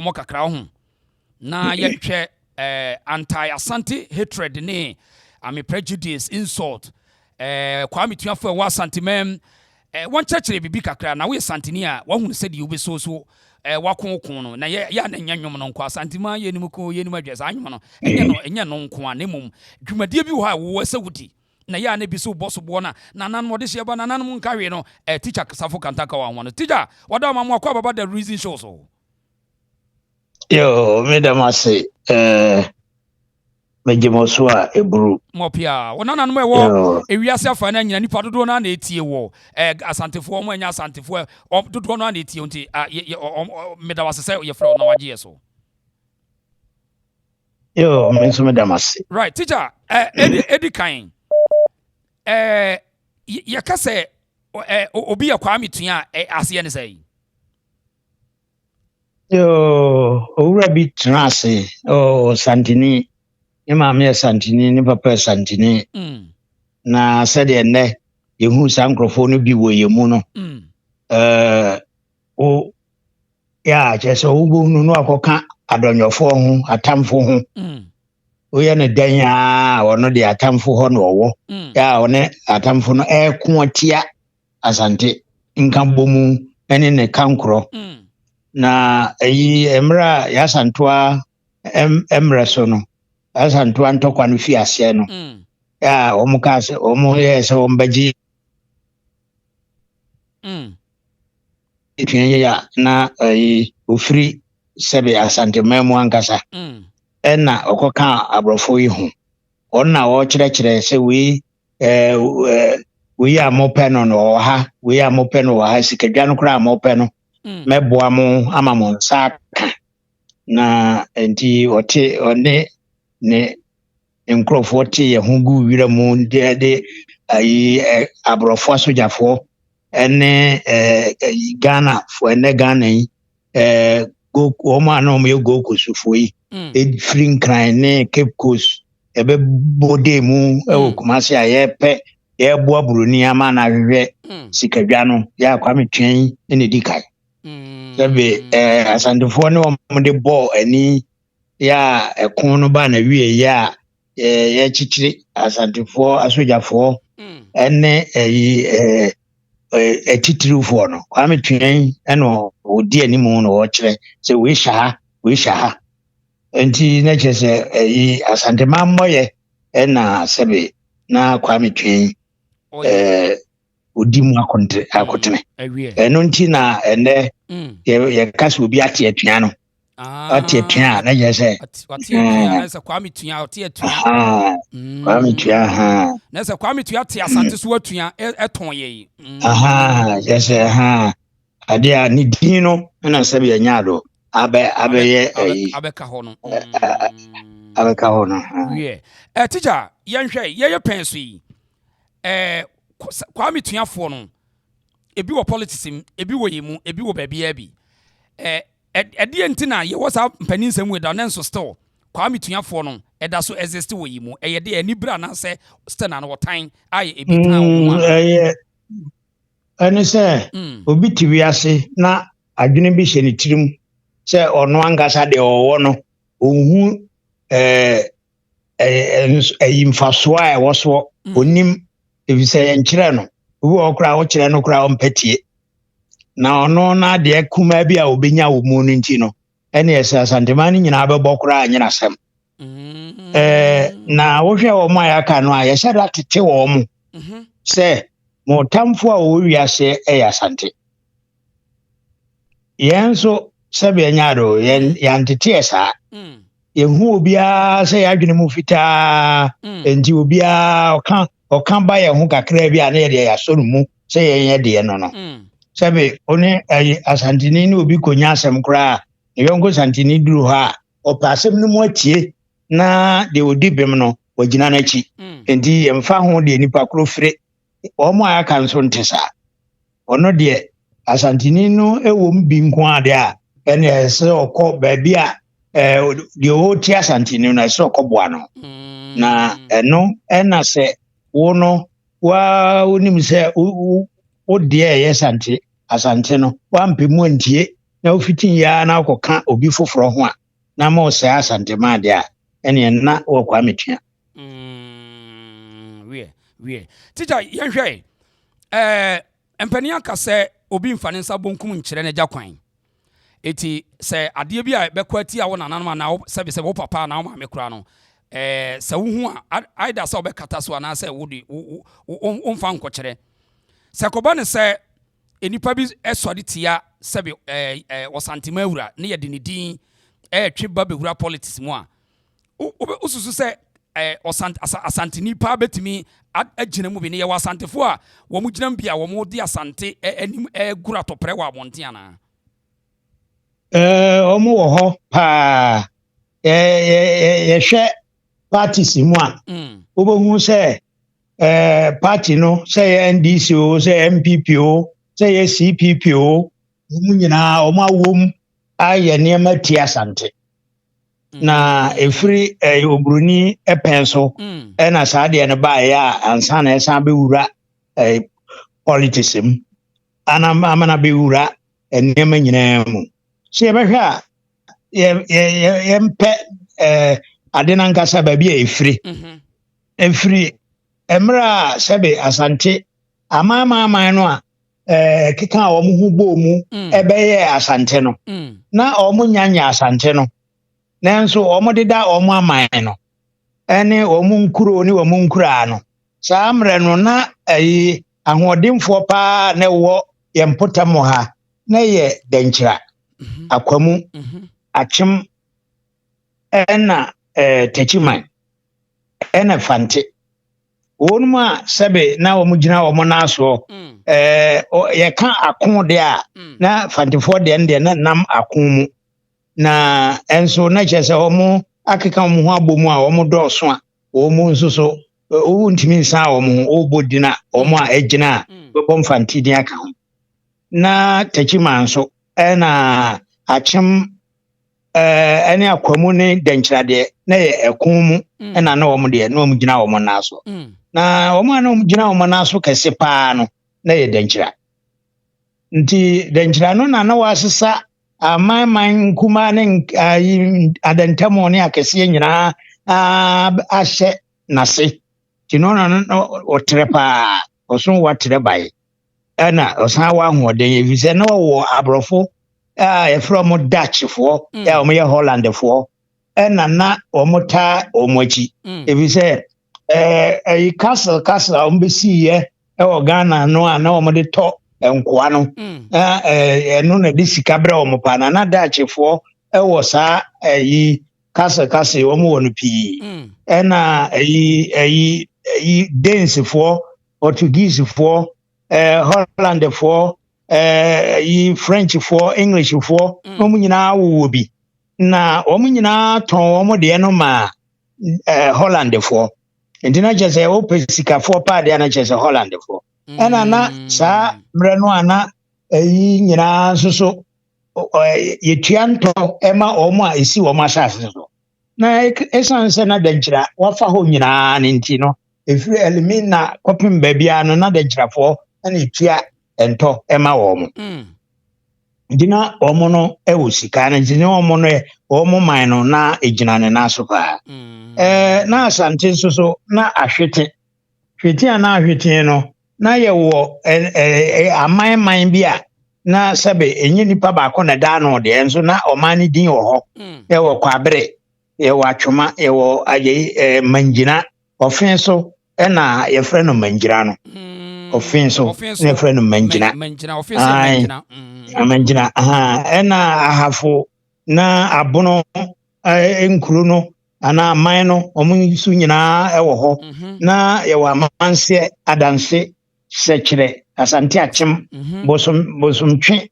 omo kakra ho na yehwe anti-Asante hatred ne prejudice insult Kwame Tuafo wa Santimem won chechire bibi kakra na we Santini a wahunu se de obeso so wakon no na ya na nyanwom no nko Santima yenim ko yenim adwesa anwom no enye no nko a nemum dwumadie bi wo ha wo sewudi na ya na bi so boso bo na nan mo de hye ba nan mo nka we no teacher Safo Kantaka wa ho no teacher wada ma mo akwa baba the reason shows so yo medama say Majimoswa eburu mopia wonana no ewo ewiase afa na nyina nipa dodo na etie wo asantefo mo anya asantefo dodo na etie nti medawase ye fra na waje so yo menso medamase right teacher edi kan yakase obi ya Kwame Tua ase ne sai yo owura bi trase Santini Ima me Santini ni papa Santini na sede ne yehu sankrofo no bi wo yemu no o ya chese wo no akoka adonyofo ho atamfo ho o ye ne dan a wono de atamfo ho no wo ya one atamfo no ko atia Asante nkan bomu ene ne kankro na emra ya santoa emra so no Asantu antokwa no fi ase no ya omukase omuyese ombaji itwenye ya na ofiri sebe Asante memu ankasa ena okoka abrofo ihu onna wo kyerɛkyerɛ se we amopeno no ha we amopeno wa ha sikadwa no kra amopeno meboa mo ama mo nsa na enti ote one ne nkrofo te ye hungu wira mu de abrofo sojafo ene Ghana fo ene Ghana go o ma no me go kusufo yi free cry ne Cape Coast ebe bode mu e Kumasi ayepe ye boa buruni ama na hwehwe sikadwa no ya Kwame Tua ene dikai sebe asantefo ne o de ball ani ya ekon no ba na wie ya chichiri asantefo asojafo ene titirufo no Kwame Tua eno odi animu no wo kire se we sha enti na chese asantema moye ena sebe na Kwame Tua odi mu akotene eno nti na ene ye kaso obi ate Tua no ate Tua na je se na se Kwame Tua ate Tua Kwame Tua na se Kwame Tua ate Asante so atua eton ye je se ade a ni dino na se be nyaado abeye abeka ho no abeka ho no ye teacher yenhwe ye penso yi Kwame Tua fo no ebi wo politics ebi wo yemu ebi wo babia bi edi entina ye was up mpaninsem we da nenso still Kwame Tua fo no eda so exist wo yemu ye de ani bra na se stand na wotan aye ebi tan wo ene se obi tiwiase na adwene bi hye ne tirim se ono angasa de owo no ohu imfasoa e woso onim ebise enkyere no wo okra wo kyere no kra ompatie na ono na de kuma bi a obenya wo mu no nti no ene esa Asantema ni nyina abebo kra anyina sem na wo hwe wo ma ya ka no a ye hye da tete wo mu se mo tamfo a wo wiase e Asante yenso sebe nyaado yan tete esa yehu obi a se ya dwene mu fita enti obi a okan ba ye hu kakra bi a na ye de ya so mu se ye de no no sebe one Asantini ni obi konya asem kra yonko Santini duru ha opasem no mu atie na de odi bem no wagina na chi enti yemfa ho de nipa kro fire o mo aka nso ntesa ono de Asantini no ewo mbi nko ade a ene ese okọ ba bi a de o ti Asantini no ese okọboa no na eno ena se wo no wa onim se o de ye Asante no wa mpemu antie na ofitin ya na akoka obi foforo ho a na ma osɛ asantema de a ene na wo kwa metua wie teacher yenhwɛ empani aka sɛ obi mfa ne nsa bonkum nkyerɛ na gya eti sɛ adeɛ bi a bɛkɔ ati a wo nananom na sɛ wo papa na wo ma me kura no sɛ wo hu a aida sɛ obɛkata so ana sɛ wo de wo mfa nkɔkyerɛ sɛ kɔba ne sɛ enipa bi ɛsɔde tia sɛ ɔsantema awura ne yɛ de ne din twe ba bewura politics mu a ususu sɛ asanteni pa betimi agyina mu bi ne yɛ wasantefo a wo mu gyina bi a wo mu de asante anim gura tɔprɛ wa abɔnten ana omo wo ho pa yɛhwɛ parties mu a obohu sɛ party no sɛ yɛ NDC o sɛ MPP o sɛ yɛ CPP o mu nyinaa omo awom ayɛ nneɛma ti asante na efiri obroni epen so na saa de ne ba ya ansa na esa be wura politics mu amana be wura nneɛma nyinaa mu so ye behwe a ye mpe ade na nkasa ba bi a efiri emra sebe asante amama no a keka a omo hu bo mu ebeye asante no na omo nyanya asante no nanso omo deda omo aman no ene omo nkuro ni omo nkura no saa mre no na ahoɔdenfo pa na wo yempotamo ha na ye denkyira akwamu achim ena techiman ena fante wonum a sebe na omo gyina omo naso ye ka akon de a na fantefo de na nam akon mu na enso na kyese omo akeka omo ho abomu a omo dɔɔso a omo nso so owu ntimi nsa omo obodina omo a agina bebo mfanti din aka ho na techiman so na achim ene akwamu ne denkyirade na ye ekon mu na omo de na omo gyina omo naso na omo na omo gyina omo naso kese paa no na ye denkyira nti denkyira no na wasesa amman kuma ne adantamo ne akese nyina ahye nase tino na otrepa osun watre bai na osan wa hoden evise na wo abrofo from Dutch fo ya omo ye Holland fo na omo omochi evise castle ombesi ye e Ghana no na omo de to enkoa no eno na de sika bra omo pa na dachefo ewo saa castle omo wonu pi na Danes fo Portuguese fo Holland fo French fo English fo omo nyina wo bi na omo nyina ton omo de no ma Holland fo entina chese o pesika fo pa de na chese Holland fo na saa mre no ana nyina soso yetuanto ema omo a esi omo asase so na esanse na denkyira wafa ho nyina ne nti no efiri elimina kopim babia no na denkyirafo na etua ento ema omo dina omo no ewo sika na dina omo no omo man no na egina ne na so pa na asante soso na ahwete na ahwete no na ye wo aman bi a na sebe enye nipa ba ko na da no de enso na omani din wo ho ye wo kwabere ye wo atwoma ye wo aye manjina ofenso na ye frɛ no manjira no ofenso ne frɛ no manjina manjina na ahafo na abono enkuru no ana aman no omunsu nyina ewo ho na ye wo amanse adanse sekire asante achim bosum twe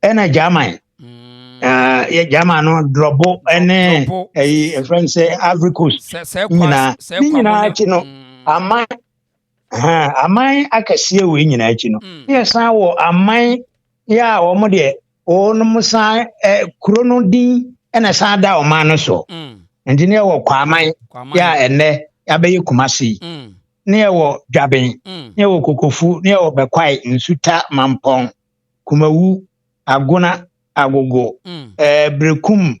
ena jaman ye jaman no drobo ene friend say Africos nyina achi no amai akasie we nyina achi no yes awo amai ya omo de onum san kuro no din ena san da oma no so engineer wo kwamai ya ene abeye kumasi ne wo dwaben ne wo kokofu ne wo bekwai nsuta mampon kumawu agona agogo brekum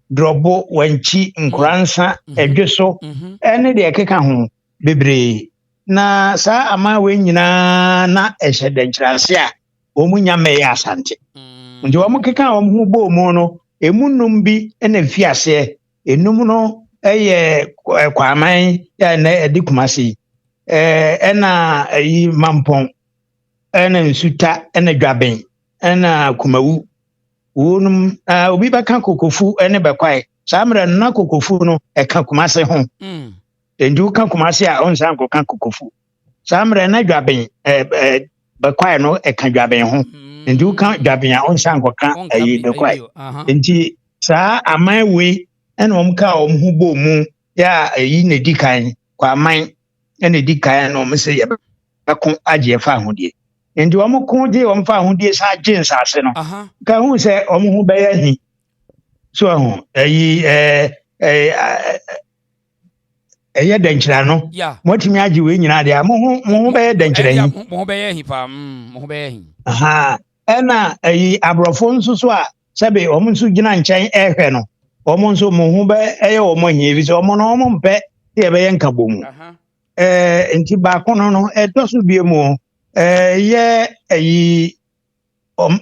drobo wanchi nkransa edweso ene de keka ho bebre na sa ama we nyina na ehyedenkyerase a omunya meye asante nti wo keka wo ho bo mu no emunum bi ene fiase enum no eye kwaman ya na edikumasi ena yi mampon ena nsuta ena dwaben ena kumawu wonum obi baka kokofu ene bekwai samre na kokofu no eka kumase ho endu ka kumase a onsan ko kan kokofu samre na dwaben bekwai no eka dwaben ho endu ka dwaben a onsan ko kan ayi bekwai enti sa amanwe ena omka omhu bo mu ya ayi ne dikan kwa aman ene dikan no mse ye bakon agye fa hodie enti omko je omfa hodie sa agye ase no ka hu se omhu be ya hi so hu ayi eye dankyira no motimi agye we nyina de mo be dankyira hi mo be ya hi pa mo be ya hi ena ayi abrofo nso so a sebe omnso gina nkyɛn ehwɛ no omnso mo hu be eye omo hi bi so omo no omo mpe ye be yenka bomu enti ba kono no edoso bie mu ye ayi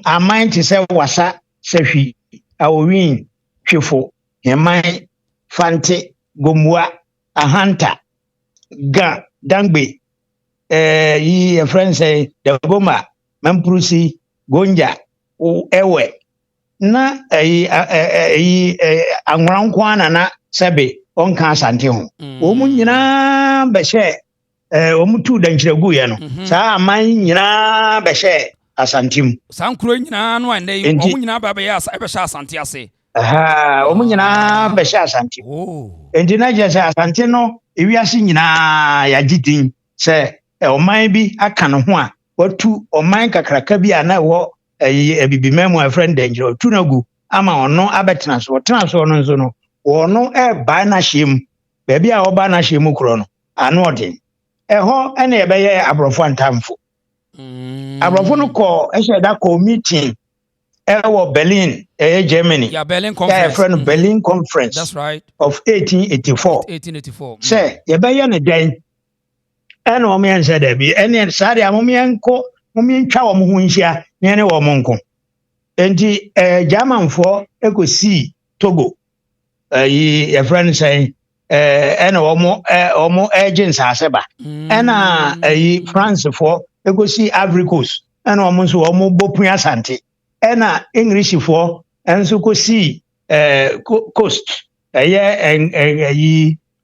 aman ti se wasa sehwi awowin twefo heman fante gomua ahanta ga dangbe yi friend say the goma mamprusi gonja ewe na anwanko anana sebe onka asante ho omu nyina behye omu tu dankyiragu ye no saa aman nyina behye asantim sankuro nyina no ande omu nyina ba be ya behye asante ase omu nyina behye asante enti na je se asante no ewiase nyina ya gidin se oman bi aka no ho a watu oman kakraka bi ana wo ebibimemu a friend danger tu nagu ama ono abetena so no nso no ono ba na hyem ba bia oba na hyem kuro no ano odin eho ene ebeye abrofo antamfo abrofo no ko eheda ko meeting ewo Berlin Germany Berlin conference friend Berlin conference that's right of 1884 say yebeye ne den ene o me nse da bi ene sare amomienko momientwa wo ho nhia ne wo monko enti Germanfo ekosi Togo yi a friend say ene omo agents aseba ena yi France for ekosi Africos ena omo so omo bopun asante ena English for enso kosi coast yi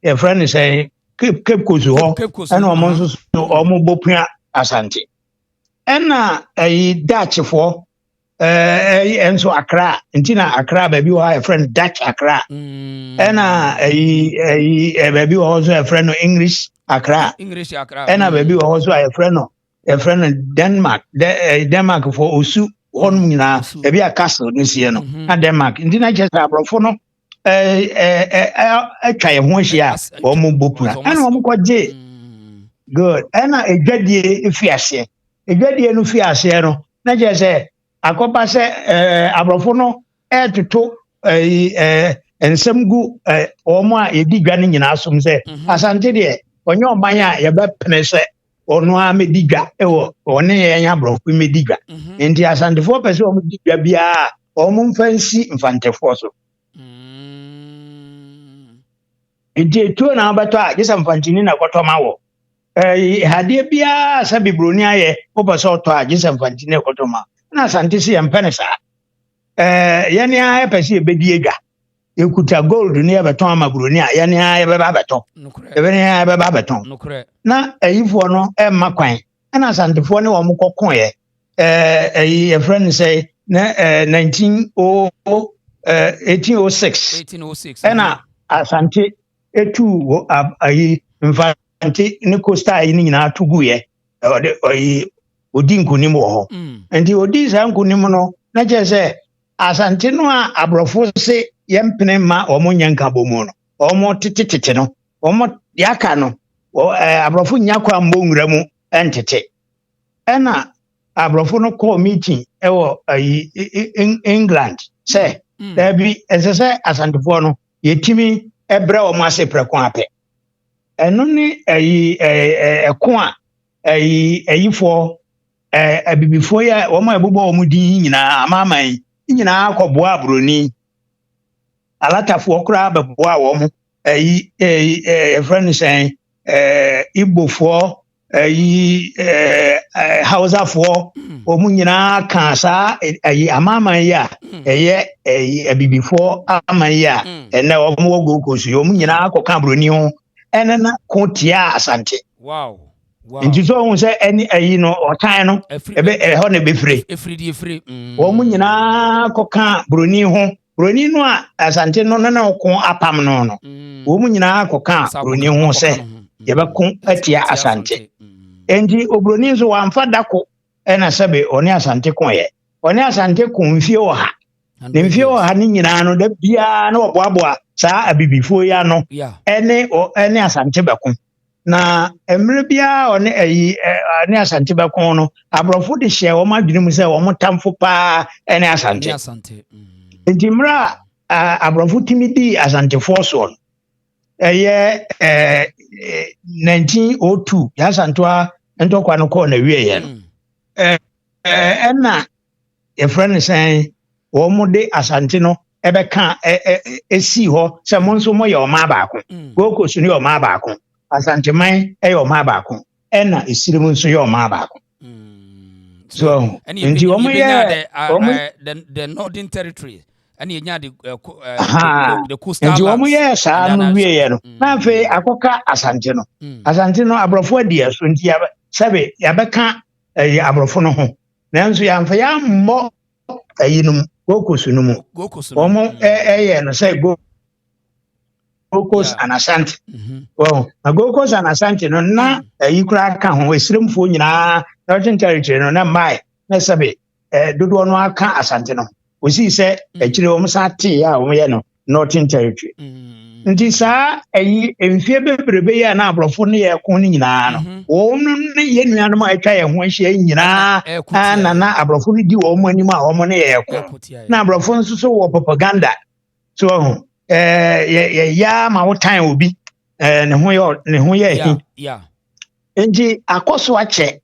a friend say Cape Coast ho ena omo so omo bopun asante ena Dutch for enso Accra ntina Accra baby wo a friend Dutch Accra ena baby wo also a friend English Accra ena baby wo also a friend Denmark for osu honum nyina baby a castle nsie no na Denmark ntina just abrofo no atwa ye ho hia wo mo bopuna ena wo mo koje good ena edwadie efiase edwadie no fiase no na je se akopa se abrofo no etoto ensem gu omo a edi dwa ne nyina asom se asante de onye oman a ye be pene se ono a medi dwa ewo one ye nya abrofo medi dwa enti asante fo pese omo di dwa bia omo mfansi mfantefo so enti tuo na abato a gesa mfantini na kotoma wo hade bia sa bibroni aye oboso oto a gesa mfantini kotoma na asante si empene sa yene a pese ebedi edwa ekuta gold ne abeton amabroni a yene a beba abeton ebene a beba abeton na ayifo no emma kwan na asantefo ne wo mkokon ye a friend say na 1806 ena asante etu ayi mfante ne costa ayi nyina tugu ye odi nkunim wo ho enti odi sa nkunim no na je se asante no a abrofo se yempene ma omo nyanka bomu no omo tititite no omo yaka no abrofo nyakwa mbonwura mu entete ena abrofo no call meeting ewo England say there be esese asantefo no yetimi ebre o mo ase preko apɛ eno ni ɛko a ɛyifo abibifo ya wo ma ebubo wo mu din nyina amaman nyina akɔboa abroni alatafo okra beboa wo mu friend say Igbofo Hausafo wo mu nyina ka sa amaman ya abibifo aman ya ene wo mu Gold Coast wo mu nyina akɔka abroni ho ene na ko tia asante wow nti so hu se eni no otan no ebe ho na efri wo mu nyina akɔka broni ho broni no a asante no na ko apam no wo mu nyina akɔka broni ho se yebeko atia asante enti obroni nso wamfa dako ena sebe oni asante ko ye oni asante ko mfie wo ha ne mfie wo ha ni nyina no da bia na oboaboa saa abibifo ya no ene asante beko na emre bia oni ani asante beko no abrofo de hye wo madwene mu se wo motamfo pa ene asante enti mra abrofo timidi asante force eye 1902 ya santwa ntokwa no ko na wie ye na e friend say wo mu de asante no ebeka esi ho se mo nso mo ye o ma baako Gold Coast ni o ma baako asante man e o ma baako na esiri mu nso ye o ma baako so nti wo mu ye the Northern Territory and you the coastal lands. And you are saying, we are not very akoka asantino. Asantino abrofo dia so nti sabe yabeka abrofo no ho. Nanso ya mfa ya mo ayinum Gold Coast no mu. Omo no say Gold Coast and Asante. Well, na Gold Coast and Asante no na yikura ka ho esiremfo nyina Northern Territory no na mai na sabe dodo no aka Asante no. We see say actually omsati ya omye no Northern Territory nti sa emfie bebrebe ya na abrofo ne ye ko ni nyina no wo no ne ye nuanom atwa ye ho ahia nyina na abrofo ne di wo mo anim a wo mo ne ye ko na abrofo nso so wo propaganda so ya ma wo tan obi ne ho ye ya nti akoso ache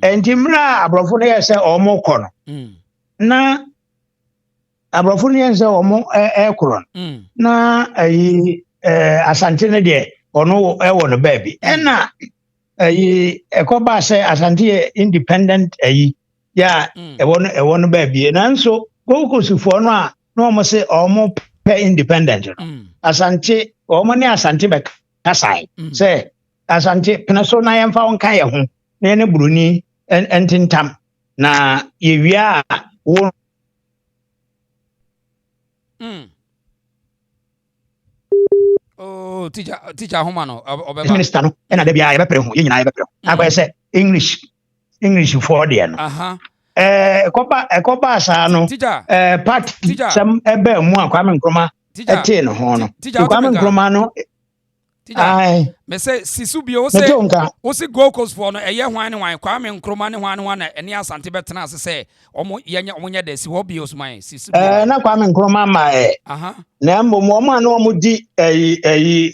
nti mra abrofo ne ye se omo ko no na abrofo ne yense omo ekron na asante ne de ono ewo no baby na ekoba se asante independent ya ewo no baby nanso Gold Coast fo no a no mo se omo pe independent asante omo ne asante be kasai se asante penaso na yemfa won kan ye ho ne buruni entintam na yewia wo oh teacher homa no obeba minister no na da bia ye bepre ho ye nyina ye bepre akwa se English for there no ekoba sa no party sam ebe mu akwa me nkroma ete no ho no Kwame Nkrumah no me say sisubio wo se Gold Coast for no eye hwan ne hwan Kwame Nkrumah ne hwan na eni asante betena ase se omo yenya omo nya da si wo bi osman sisubio na Kwame Nkrumah ma na mbomo omo na omo di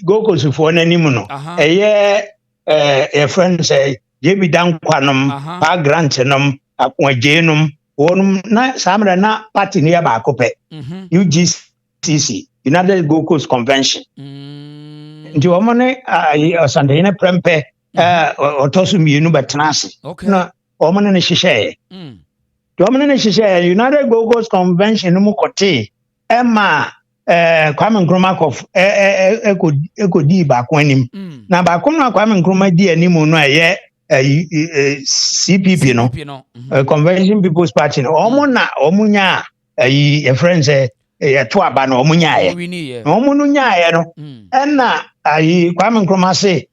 Gold Coast for na nimu no eye friend say JB Dankwanom pa grant nom akwajenum wonum na samra na party ne ya ba akopɛ UGCC United Gold Coast Convention nti omo ne asante ne prempe otosu mienu betena ase na omo ne hyehyɛ omo ne hyehyɛ United Gold Coast Convention mu kote ema Kwame Nkrumah kof ekodi ba ko anim na ba ko no Kwame Nkrumah di anim no aye CPP no Convention People's Party no omo na omo nya your friends to aba no omo nya ye omo no nya ye no na Kwame Nkrumah say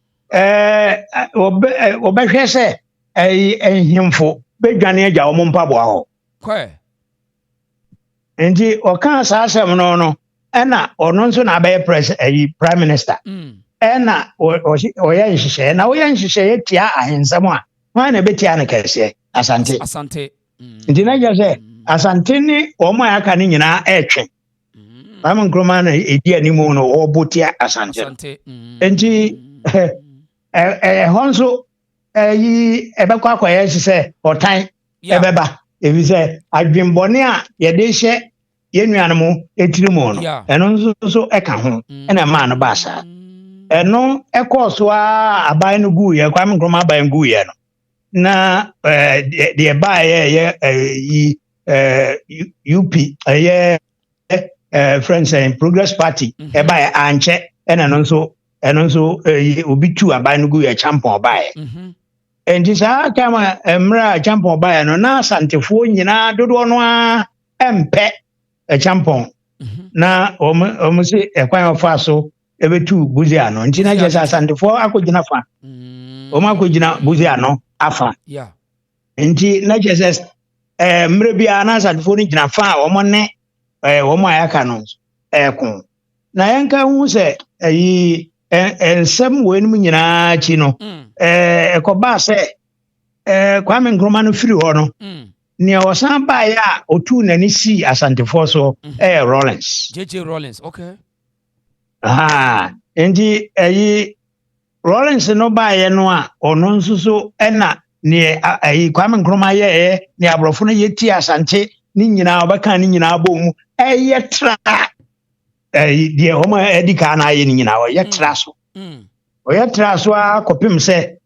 obehwe se ehimfo bedwane agya omo mpaboa ho nti oka sa asem no na ono nso na be prime minister na oye nhihye na oye nhihye tia ahensam a hwan na betia ne kɛse Asante Asante. nti na gye sɛ Asante ne ɔmo aka ne nyinaa ɛtwe Kwame Nkrumah na edi animu no ɔbotia Asante nti ɛhɔ nso yi ɛbɛkɔ akɔyɛ sɛ ɔtan ɛbɛba ebi sɛ adwembɔne a yɛde hyɛ yɛnuanom etiri mu no ɛno nso ɛka ho ɛna maa no baasa ɛno ɛkɔɔ so a aban no gu yɛ Kwame Nkrumah aban gu yɛ no na deɛ baayɛ yi UP ɛyɛ friends and Progress Party ɛbaayɛ ankyɛ ɛna ɛno nso obi tu aban no gu yɛ Champon baayɛ enti saa kama mmerɛ Champon baayɛ no na Asantefoɔ nyinaa dodoɔ no a ɛmpɛ Champon na ɔmo se ɛkwan ɔfa so ebetu Busia no nti na gye sɛ Asantefoɔ akɔgyina fa ɔmo akɔgyina Busia no afa nti na gye sɛ mmerɛ bia na Asantefoɔ no gyina fa a ɔmo ne ɔmo ayaka no ɛko na yɛnka hu sɛ nsɛm wɔ enum nyinaa akyi no ɛkɔbaa sɛ Kwame Nkrumah no firi hɔ no nea ɔsan baeɛ a otu n'ani si Asantefoɔ so Rawlings JJ Rawlings okay nti Rawlings no baeɛ no a ɔno nso so ɛna ne Kwame Nkrumah yɛɛ ne aborɔfo no yɛti Asante ne nyinaa ɔbɛka ne nyinaa bɔ mu ɛyɛ tra deɛ ɔmo adi ka na ayɛ ne nyinaa ɔyɛ tra so ɔyɛ tra so a kɔpem sɛ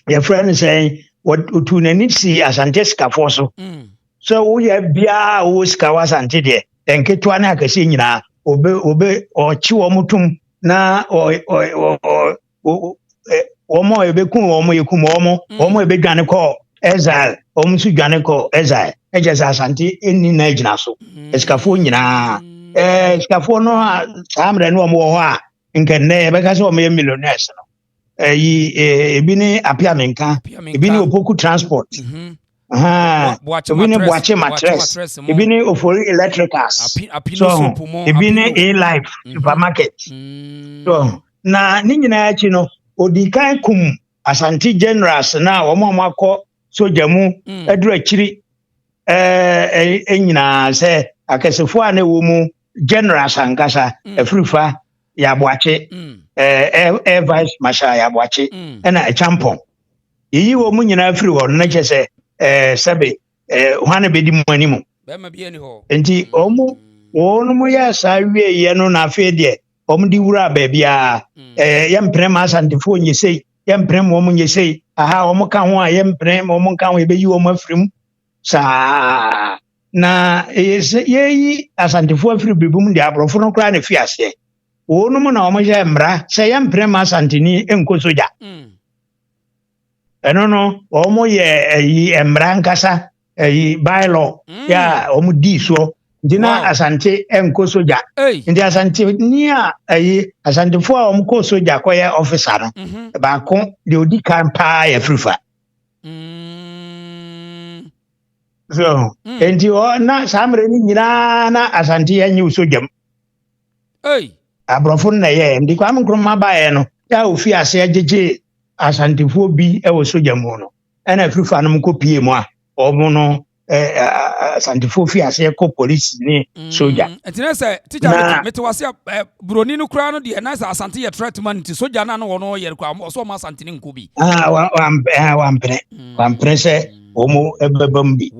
yɛfrɛ no sɛ otu n'ani si Asante sikafoɔ so so woyɛ biaa wo sika wɔ Asante deɛ nketewa ne akɛseɛ nyinaa ɔkye wɔn tum na wɔn a yɛbɛkum wɔn yɛkum wɔn a yɛbɛdwane kɔ exile wɔn nso dwane kɔ exile ɛkyɛ sɛ Asante ɛni na gyina so sikafoɔ nyinaa sikafoɔ no a saa mmerɛ no wɔn wɔ hɔ a nkɛnnɛ yɛbɛka sɛ wɔn yɛ millionaires no ebi ne Apiamenka ebi ne Opoku Transport ebi ne Boakye Mattress ebi ne Ofori Electricals so ebi ne A-Life Supermarket so na ne nyinaa akyi no odi kan kum Asante Generals na wɔn a akɔ soja mu aduru akyiri nyinaa sɛ akɛsefoɔ a na ɛwɔ mu Generals ankasa afirifa yɛ Boakye Air Vice Marshal Yaboakye ɛna Champon yiyi wɔ mu nyinaa firi hɔ no na kyɛ sɛ sɛbe hwana bɛdi mu ani mu nti wɔn mu yɛ saa wie yɛ no na afei deɛ wɔn de wura baabi a yɛmpere ma Asantefoɔ nyɛ sei yɛmpere ma wɔn nyɛ sei aha wɔn ka ho a yɛmpere ma wɔn ka ho yɛbɛyi wɔn afiri mu saa na yɛyi Asantefoɔ afiri bibu mu de aborɔfo no koraa na fi aseɛ wɔn na wɔn hyɛ mmara sɛ yɛmpere ma Asanteni nkɔ soja ɛno no wɔn yɛ mmara nkasa bylaw yɛ wɔn di so nti na Asante nkɔ soja nti Asante ni a Asantefoɔ a wɔn kɔ soja kɔyɛ officer no baako deɛ odi kan paa yɛ firifa so nti na saa mmerɛ ni nyinaa na Asante yɛ nye soja mu aborɔfo na yɛ ndi Kwame Nkrumah baeɛ no yɛ ofi ase agyegye Asantefoɔ bi ɛwɔ soja mu no ɛna firifa no kɔ pie mu a wɔn no Asantefoɔ fi ase kɔ police ne soja ɛtina sɛ teacher mete wase buroni no kura no deɛ na sɛ Asante yɛ threat man nti soja na wɔn yɛ kɔ ɔsɔ ɔmo Asante ne nkɔ bi wampene sɛ wɔn ɛbɛba mu bi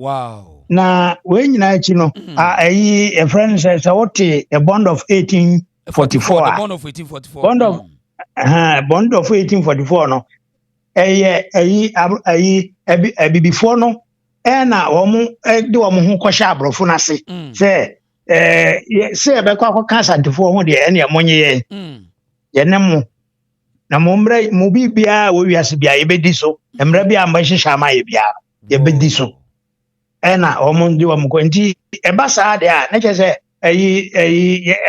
na wɔn nyinaa akyi no a friend sɛ wɔte the bond of 1844 bond of 1844 bond of 1844 no abibifoɔ no ɛna wɔn de wɔn ho kɔhyɛ aborɔfo no ase sɛ yɛbɛkɔ akɔka Asantefoɔ ho deɛ ɛne ɛmɔnye yɛne mo na mo mmerɛ mo biribiara wɔ wiase bia yɛbɛdi so mmerɛ bi a mbɛhyehyɛ ama yɛ biara yɛbɛdi so ɛna wɔn de wɔn kɔ nti ɛba saa deɛ a ne kyɛ sɛ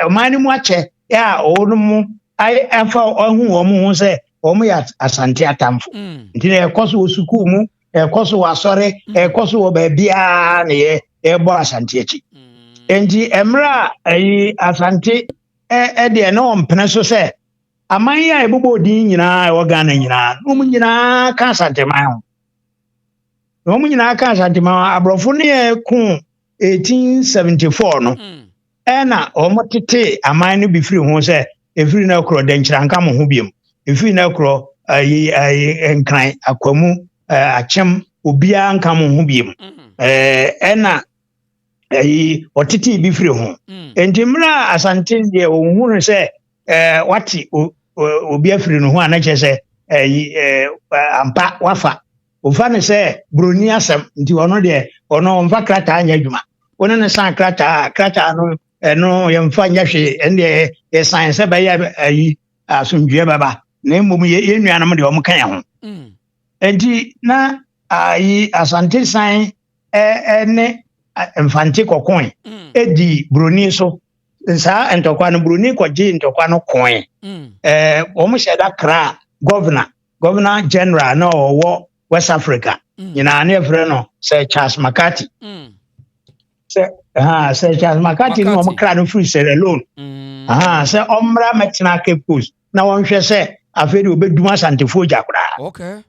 ɔman no mu akyɛ a wɔn mu ɛfa ɔho wɔn ho sɛ wɔn yɛ Asante atamfo nti na ɛkɔ so wɔ sukuu mu ɛkɔ so wɔ asɔre ɛkɔ so wɔ baabiara na yɛbɔ Asante akyi nti mmerɛ a Asante ɛdeɛ na wɔn mpene so sɛ aman yi a ɛbobɔ odin nyinaa ɛwɔ Ghana nyinaa wɔn nyinaa ka Asante man ho na ɔmo nyinaa ka Asante ma aborɔfo no yɛ ko 1874 no ɛna ɔmo tete aman no bi firi ho sɛ efiri na korɔ dɛnkyerɛnka mo ho biom efiri na korɔ nkran akwamu akyem obiara nka mo ho biom ɛna ɔtete bi firi ho enti mra Asante deɛ ohunu sɛ wati obi afiri no ho anakyɛ sɛ ampa wafa ofa ne sɛ broni asɛm nti ɔno deɛ ɔno ɔmfa krataa anya adwuma ɔno ne san krataa no ɛno yɛmfa nyɛ hwee ɛndeɛ yɛsan sɛ bɛyɛ asomdwie bɛba na mmom yɛ nuanom deɛ ɔmo ka yɛ ho enti na Asante san ne Mfante kɔkɔn edi broni so saa ntɔkwa no broni kɔgye ntɔkwa no kɔn ɔmo hyɛ da kra governor general na ɔwɔ West Africa nyinaa ne frɛ no Sir Charles McCarthy Sir Charles McCarthy no ɔmo kra no free Sierra Leone sɛ ɔmmra mɛtena Cape Coast na wɔnhwɛ sɛ afei de obɛdum Asantefo gya koraa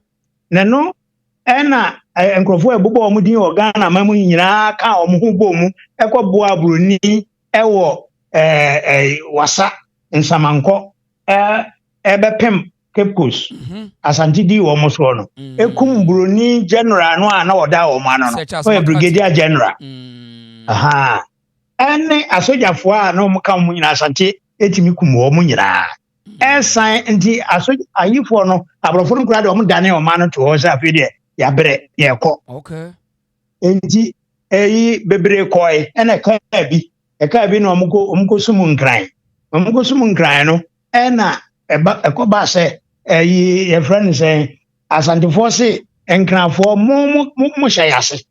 na no ɛna nkurɔfoɔ ɛbobɔ ɔmo din wɔ Ghana ma mu nyinaa ka ɔmo ho bɔ mu ɛkɔboa broni ɛwɔ wasa nsamankɔ ɛbɛpem Cape Coast Asante di wɔ mo soɔ no ekum broni general no a na ɔda wɔ mo ano no ɔyɛ brigadier general ɛne asogyafoɔ a na ɔmo ka mo nyinaa Asante etimi kum wɔ mo nyinaa ɛsan nti ayifoɔ no aborɔfo no koraa de ɔmo dane ɔmo ano to hɔ sɛ afei deɛ yabrɛ yɛkɔ enti bebree kɔe ɛna ɛkaa bi na ɔmo kɔ sum nkran no ɛna ɛkɔba sɛ yɛfrɛ no sɛ Asantefoɔ se nkranfoɔ mo hyɛ yase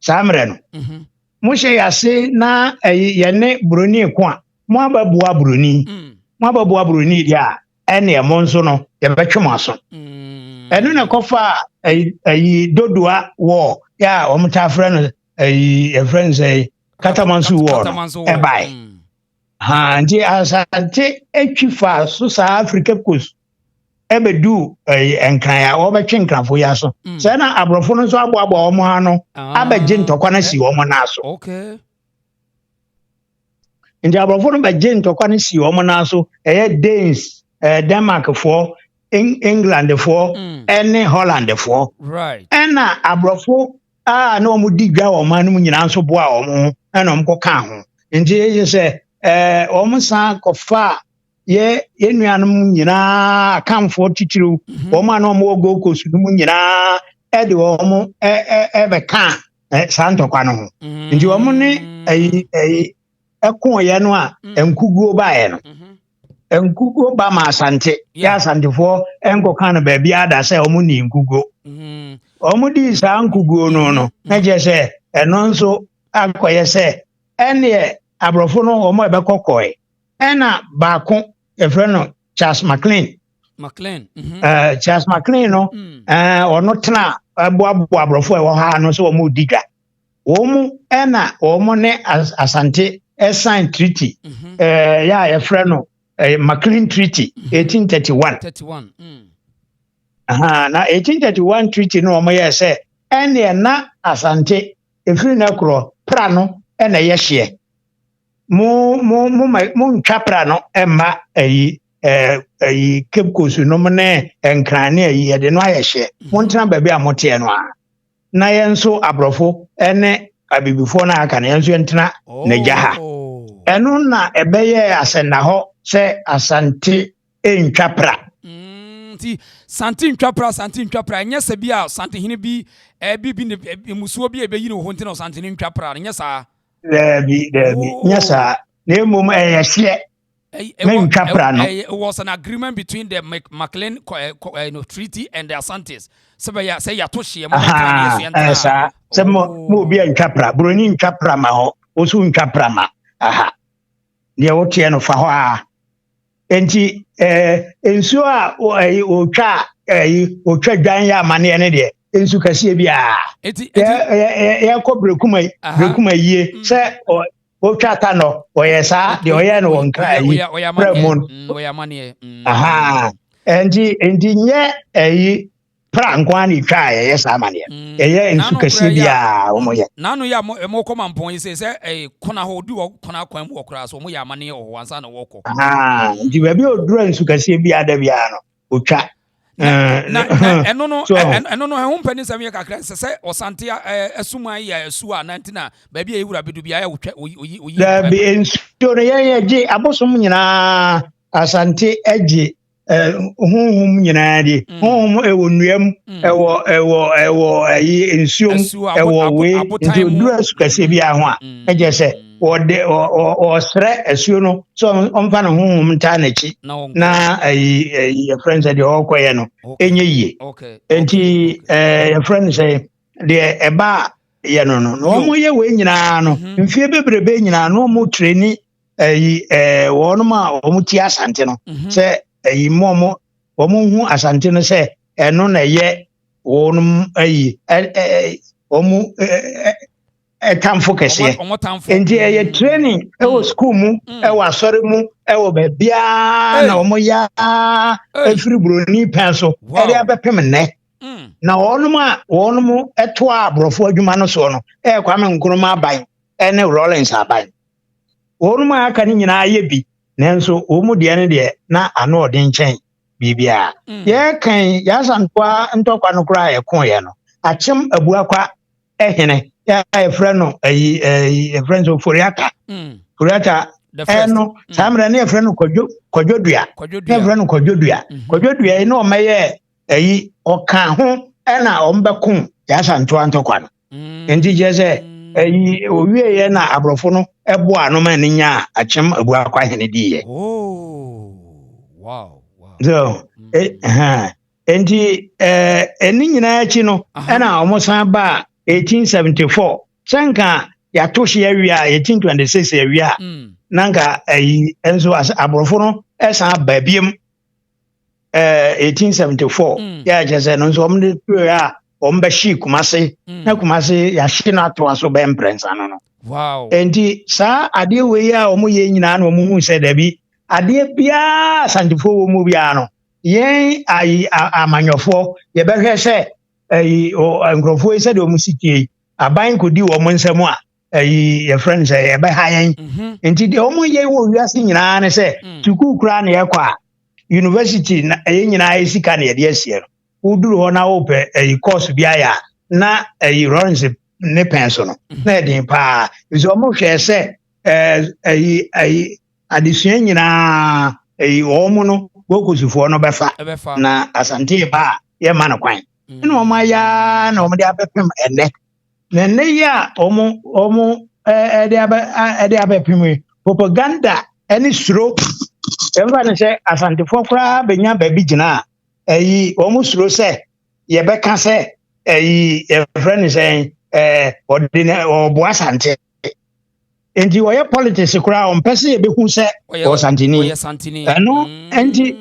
saa mmerɛ no mo hyɛ yase na yɛne broni ko a mo ababoa broni deɛ a ɛne mo nso no yɛbɛtwe mo aso ɛno na kɔfa dodoa wɔ ya ɔmo ta frɛ no yɛfrɛ no sɛ Katamanso wɔ no ɛbae nti Asante atwi fa so saa Africa Coast ɛbɛdu nkran a wɔbɛtwe nkranfo ya so sɛ na aborɔfo no nso aboaboa ɔmo ha no abɛgye ntɔkwa no si ɔmo na so nti aborɔfo no bɛgye ntɔkwa no si ɔmo na so ɛyɛ Danes Denmarkfoɔ Englandfoɔ ɛne Hollandfoɔ ɛna aborɔfo na ɔmo di dwa wɔ ɔman no mu nyinaa nso boa ɔmo ɛna ɔmo kɔka ho nti yɛ sɛ ɔmo san kɔfa yɛ nuanom nyinaa akamfoɔ titiriw ɔmo a na ɔmo wɔ Gold Coast no mu nyinaa ɛde ɔmo ɛbɛka saa ntɔkwa no ho nti ɔmo ne ɛkɔɔyɛ no a nkuguo baeɛ no nkuguo ba ma Asante yɛ Asantefoɔ ɛnkɔka no baabi ada sɛ ɔmo ni nkuguo ɔmo di saa nkuguo no na gye sɛ ɛno nso akɔyɛ sɛ ɛneɛ aborɔfo no ɔmo ɛbɛkɔ kɔɛ ɛna baako yɛfrɛ no Charles McLean Charles McLean no ɔno tena boaboa aborɔfo ɛwɔ ha no sɛ ɔmo di dwa ɔmo ɛna ɔmo ne Asante ɛsign treaty yɛ a yɛfrɛ no McLean Treaty 1831 na 1831 treaty no ɔmo yɛ sɛ ɛneɛ na Asante efiri na korɔ pra no ɛna yɛ hyeɛ mo ntwa pra no ɛmma Cape Coast no mo ne nkran ne yɛde no ayɛ hyeɛ mo ntena baabi a mo teɛ no a na yɛn nso aborɔfo ɛne abibifoɔ no aka na yɛn nso yɛntena n'agya ha ɛno na ɛbɛyɛ asɛnna hɔ sɛ Asante ntwa pra nti Asante ntwa pra nyɛ sɛ bi a Asantehene bi musuo bi ɛbɛyi no ho nti na Asante ntwa pra nyɛ saa daabi nyɛ saa na mmom ɛyɛ hyeɛ ntwa pra no it was an agreement between the McLean treaty and the Asantes sɛ yɛato hyeɛ mo saa sɛ mo obi ntwa pra broni ntwa pra ma hɔ osu ntwa pra ma deɛ woteɛ no fa hɔ a enti nsuo a otwa dwan yɛ amaneɛ ne deɛ nsu kɛseɛ bi yɛkɔ brekuma yie sɛ otwa ta no ɔyɛ saa deɛ ɔyɛ no wɔ nkra yi prɛ mu enti nyɛ pra nkwani twa ye sa amane ye nsu kase bia wo mo ye nanu ya mo koma mpon yi se kona ho di wo kona kwan mu okra so mo ya amane ho wansa na woko ndi ba bi odura nsu kase bia da bia no otwa eno no ho mpani sam ye kakra se osante asuma ya asu a nantina ba bia ewura bedu bia ya wotwa oyi da bi ensu no ye je abosom nyina asante eje honhom nyina di honhom ewo nuam ewo ayi ensuom ewo we nti odura sukase bia ho a eje se o sre asuo no so omfa no honhom nta na chi na ayi friends de okoye no enye yie enti friends say de eba ye no omo ye we nyina no mfie bebrebe nyina no mo training ayi wono ma omo ti asante no se ayi momo omo hu asante no se eno na ye wono ayi omo etamfo kese enti ye training ewo school mu ewo asore mu ewo bebia na omo ya efiri broni penso ere abepem ne na wono mu eto abrofo adwuma no so no Kwame Nkrumah aban ene Rollins aban wono mu aka ni nyina ye bi nanso omu de ne de na ano odin chen bibia ye kan ya santoa ntokwa no kura ye kon ye no achem abuakwa ehene ya efreno ayi friends Foriata eno samre ne efreno kwadwodua efreno kwadwodua ina o meye ayi oka ho na ombekun ya santoa ntokwa no enti je se ayi owie ye na abrofo no ebo ano ma ne nya achem abuakwa hene diye wow so enti eni nyina achi no na omosan ba 1874 sanka ya toshi awia 1826 awia nanka enso abrofo no esan babiem 1874 ya jese no so omde ya ombe shi Kumasi na Kumasi ya shi na to aso be imprensa no wow enti sa ade we ya omo ye nyina na omo hu se da bi ade bia santifo wo mu bia no yen amanyofo ye be hwe se nkrofo ise de omo sitie aban kodi wo mo nsam a ye friends ye be hayen enti de omo ye wo wiase nyina ne se tuku kura na ye kwa university na nyina esika na ye de asie uduru ho na wo pe course bia ya na runs ne penso no na edin pa izo omo hwe se adesua nyina omo no gokosufo no befa na asante ba ye ma no kwan ina omo ya na omo de abepem ene ya omo de abepem propaganda eni suro emfa ne se asante fokra benya ba bi gina omo suro se ye beka se friend say ordinary obo asante enti wo ye politics kura on pese ye beku se o santini eno enti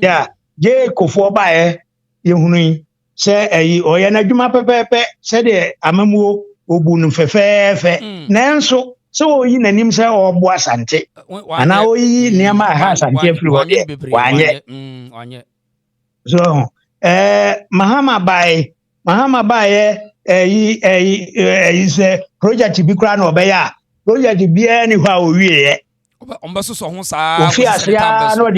ya je kofo ba ye hunu se oye na dwuma pepepe se de amamuo obu no fefefe nanso se oyi nanim se obo asante ana oyi niama ha asante afiri wo de wanye so Mahama Baye se project bi kura na obeya project bi ani hwa owie ombeso so ho saa ofi asia no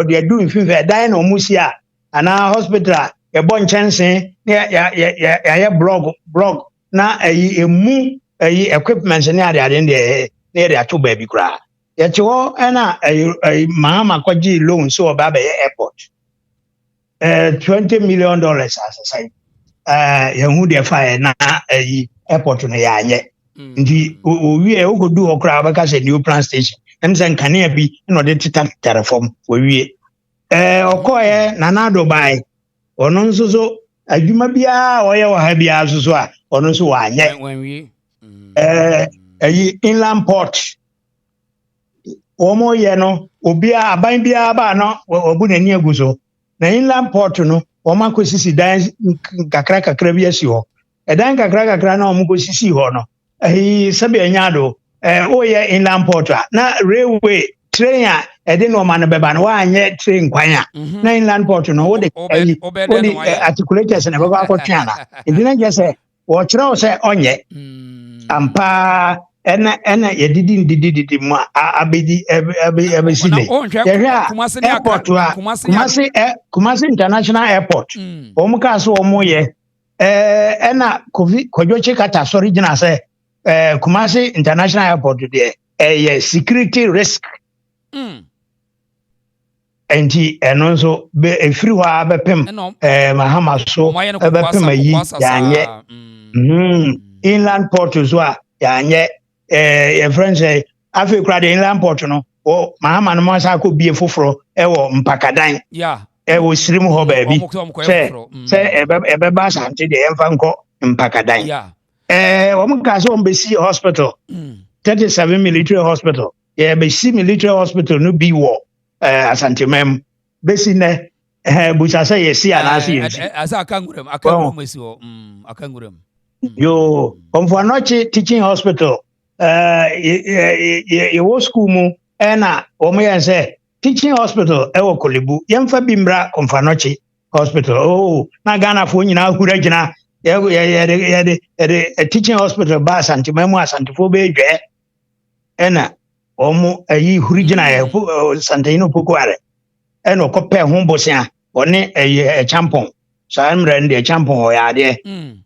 de do mfife dan na omusia ana hospital e bo nchense ya blog na emu equipment ne ade ne de ato ba bi kura ye chewo na Mahama kwaji loan so oba be airport $20 million as I say yahu de fa na airport no ya anye ndi owie ogodu okra abaka se new plan station emzen kanea bi no de tita reform owie okoye nana Dubai ono nsoso adwuma bia oye wa ha bia soso a ono nso wa anye inland port omo ye no obia aban bia ba no obu nani aguso na inland port no oma ko sisi dan kakra bi asi ho edan kakra na omo ko sisi ho no sabe anyado oye inland port na railway train ɛde no ɔma no bɛba no waanyɛ train kwan a na inland port no wode articulators na bɛba akɔtwe ana nti na kyerɛ sɛ wɔkyerɛ wo sɛ ɔnyɛ ampa ɛna yɛdidi mu a abɛsi ne yɛhwɛ a airport a Kumasi International Airport wɔn kaa so wɔn yɛ ɛna Kwadwo Chikata sɔre gyina sɛ Kumasi International Airport deɛ ɛyɛ security risk nti ɛno nso efiri hɔ a bɛpem Mahama so bɛpem ayi yɛanyɛ inland port so a yɛanyɛ your friends say afei kura de inland port no Mahama no ma sa akɔ bie foforɔ ɛwɔ Mpakadan ɛwɔ Sirim hɔ baabi sɛ ɛbɛba asante de ɛmfa nkɔ Mpakadan wɔn ka sɛ wɔn bɛsi hospital 37 military hospital yɛbɛsi military hospital no bi wɔ Asantemam bɛsi nɛ busa sɛ yɛsi anaasɛ yɛsi yo Omfuanochi teaching hospital yɛwɔ school mu ɛna wɔn yɛn sɛ teaching hospital ɛwɔ Kolebu yɛmfa bi mbra Omfuanochi hospital na Ghana fo nyinaa hura gyina yɛde teaching hospital ba Asantemam mu asantefo bɛdwɛ ɛna wɔn ayi huri gyina Santino Pokuare ɛna ɔkɔpɛ ho bosia ɔne champon saa mmerɛ no deɛ champon hɔ yɛ adeɛ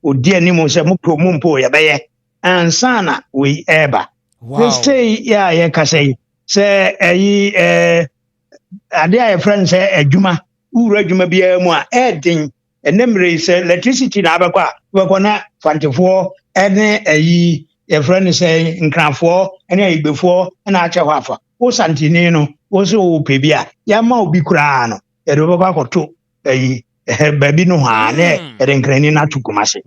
odi anim sɛ mopro mu mpo yɛbɛyɛ ansa na wei ɛɛba sɛi yɛ a yɛka sɛ sɛ ayi adeɛ a yɛfrɛ no sɛ adwuma wowura adwuma biara mu a ɛɛden ɛnɛ mmerɛ sɛ electricity na abɛkɔ a wobɛkɔ na fantefoɔ ɛne ayi yɛfrɛ no sɛ nkrafoɔ ɛne ayigbefoɔ ɛna akyɛ hɔ afa wo santini no wo sɛ wo pɛ bi a yɛama obi koraa no yɛde wobɛkɔ akɔto ayi baabi no hɔ a ne yɛde nkrani no ato Kumasi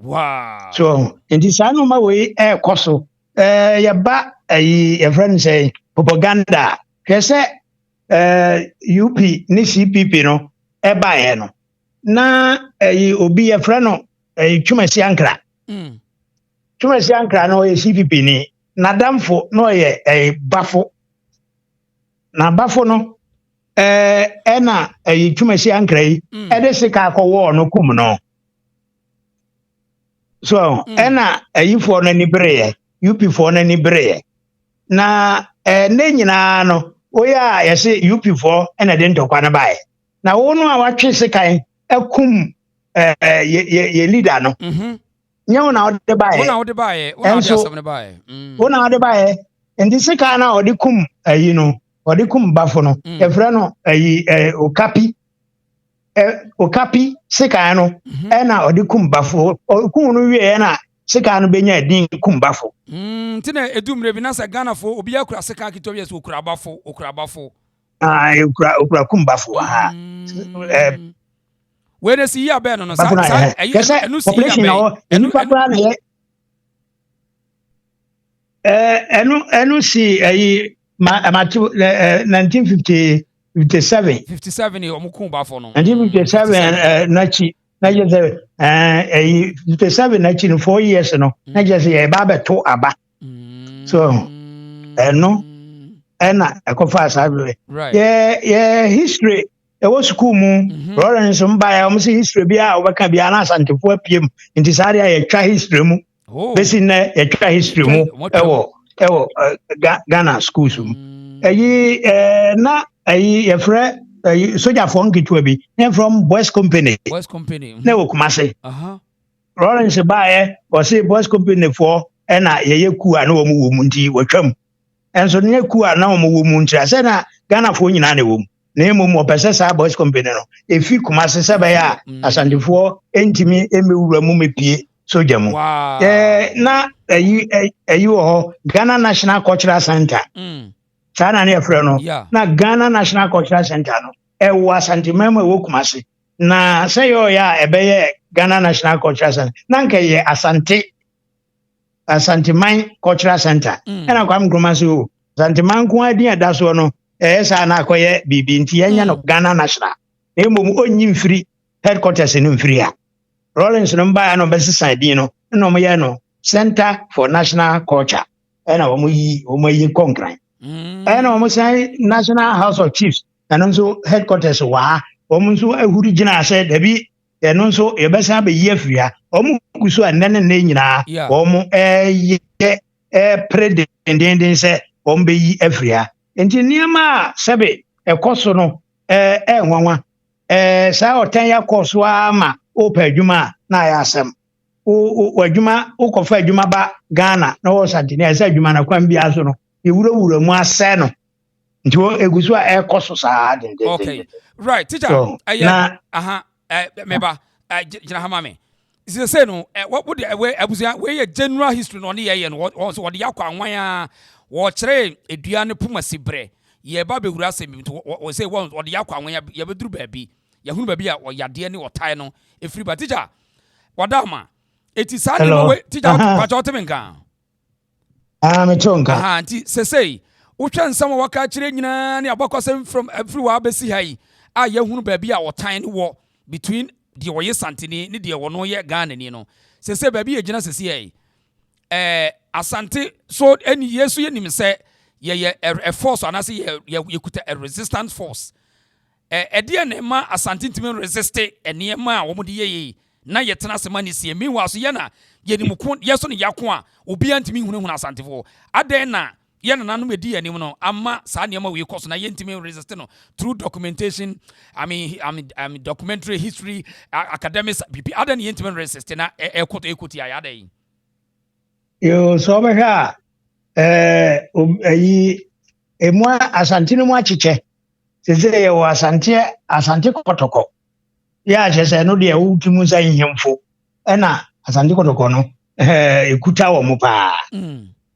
so nti saa noma wei ɛɛkɔ so yɛba ayi yɛfrɛ no sɛ propaganda hwɛ sɛ UP ne CPP no ɛbaeɛ no na ayi obi yɛfrɛ no Twumasi Ankra Twumasi Ankra no ɔyɛ CPP ni nadamfo na ɔyɛ bafo na bafo no ɛna Twumasi Ankra yi ɛde sika akɔwɔ no kum no so ɛna ayifoɔ no ani bereɛ UP4 no ani bereɛ na ne nyinaa no woyɛ a yɛsɛ UP4 ɛna de ntɔkwa no baeɛ na wo no a watwe sekan akum yɛ leader no nyɛ wo na wode baeɛ wo na wode baeɛ nti sika no a ɔde kum ayi no ɔde kum bafo no yɛfrɛ no ayi okapi sika no ɛna ɔde kum bafo kum no wie na sika no benya din kum bafo ntina edumre bi na sɛ Ghana fo obi akura sika kitɔ bi sɛ okura bafo okura kum bafo we ne si ya bɛ no sa ɛnu si ya bɛ ɛnu papa na yɛ ɛnu si ayi 1957 omukum bafo no 1957 nachi na yɛ 57 nachi no 4 years no na yɛ sɛ yɛ ba bɛto aba so ɛno ɛna ɛkɔfa asabe yɛ history ɛwɔ school mu Lawrence Mbaya ɔmo sɛ history bi a wɔbɛka bi ana asantefo apiem nti saa deɛ yɛtwa history mu besi nɛ yɛtwa history mu ɛwɔ Ghana schools mu ayi na ayi yɛfrɛ sogyafoɔ nketewa bi ne from Boys Company na wɔ Kumasi Lawrence baeɛ wɔse Boys Company foɔ ɛna yɛyɛ ku a na wɔn wɔ mu nti wɔtwam ɛnso ne ku a na wɔn wɔ mu nti asɛ na Ghanafoɔ nyinaa na wɔ mu na mmom ɔpɛ sɛ saa Boys Company no efi Kumasi sɛ bɛyɛ a asantefoɔ ntumi mmɛwura mu mepie sogya mu na ayi wɔ hɔ Ghana National Cultural Center saa na ne yɛfrɛ no na Ghana National Cultural Center no ɛwɔ Asantemam ɛwɔ Kumasi na sɛ yɛ a ɛbɛyɛ Ghana National Cultural Center na nka yɛ Asanteman Cultural Center ɛna Kwame Nkrumah sɛ o Asanteman ko adi ada so no ɛyɛ saa na akɔyɛ biribi nti yɛnyɛ no Ghana National na mmom ɔnyi mfiri headquarters no mfiri a Lawrence no mbaa no bɛsesa din no na ɔmo yɛ no Center for National Culture ɛna wɔn yi kɔnkran ɛna wɔn san National House of Chiefs ɛno nso headquarters wɔ ha wɔn nso ahuri gyina sɛ dabi ɛno nso yɛbɛsan abɛyi afiri ha wɔn gu so a nnɛ ne nyinaa wɔn ɛyɛ ɛpere dendenden sɛ wɔn bɛyi afiri ha nti nneɛma a sɛbe ɛkɔ so no ɛnwanwa saa ɔtɛn yɛ kɔ so ama ɔpɛ adwuma a na ayɛ asɛm adwuma wokɔfa adwuma ba Ghana na wɔ Santini ɛsɛ adwuma na kwan bia so no yɛwurawura mu asɛ no nti egu so a ɛkɔ so saa dendenden. Okay, right, teacher. Na meba gyina ha ma me. Say no what would abusia we general history no ne yɛ no wɔde yakɔ anwan a wɔkyerɛ aduane puma sibre ye ba bewura asɛm to wɔ say wɔde yakɔ anwan ya beduru baabi ya hunu baabi a wɔyade ne wɔtae no efiri ba teacher wadama eti saa ne no teacher pacho temenka me chonka anti say wotwa nsɛm a wɔka kyerɛ nyinaa ne abɔkɔsɛm from everywhere besi ha yi a ya hunu baabi a wɔtae ne wɔ between the wɔyɛ Santini ne deɛ wɔno yɛ Ghana ni no sɛ baabi yɛ gyina sɛsi Asante so any yesu yɛ nim sɛ yɛ a force anase yɛ kuta a resistance force ɛdeɛ ne ma Asante ntimi resist nneɛma a wɔn de yɛ na yɛ tena sema ne sie meanwhile so yɛ na yɛ nim ko yɛ so ne yako a obi antimi hunahuna Asantefo adan na yɛ na nanom edi anim no amma saa nneɛma we kɔ so na yɛ ntimi resist no through documentation I mean documentary history academics bibi adan yɛ ntimi resist na ekoti ayada yi yo so bɛhwɛ ayi emu Asante no mu akyekyɛ sɛ yɛ wɔ Asante kɔtɔkɔ yɛ akyɛ sɛ no deɛ wotimu nsa nhemfo ɛna Asante kɔtɔkɔ no ekuta wɔ mo paa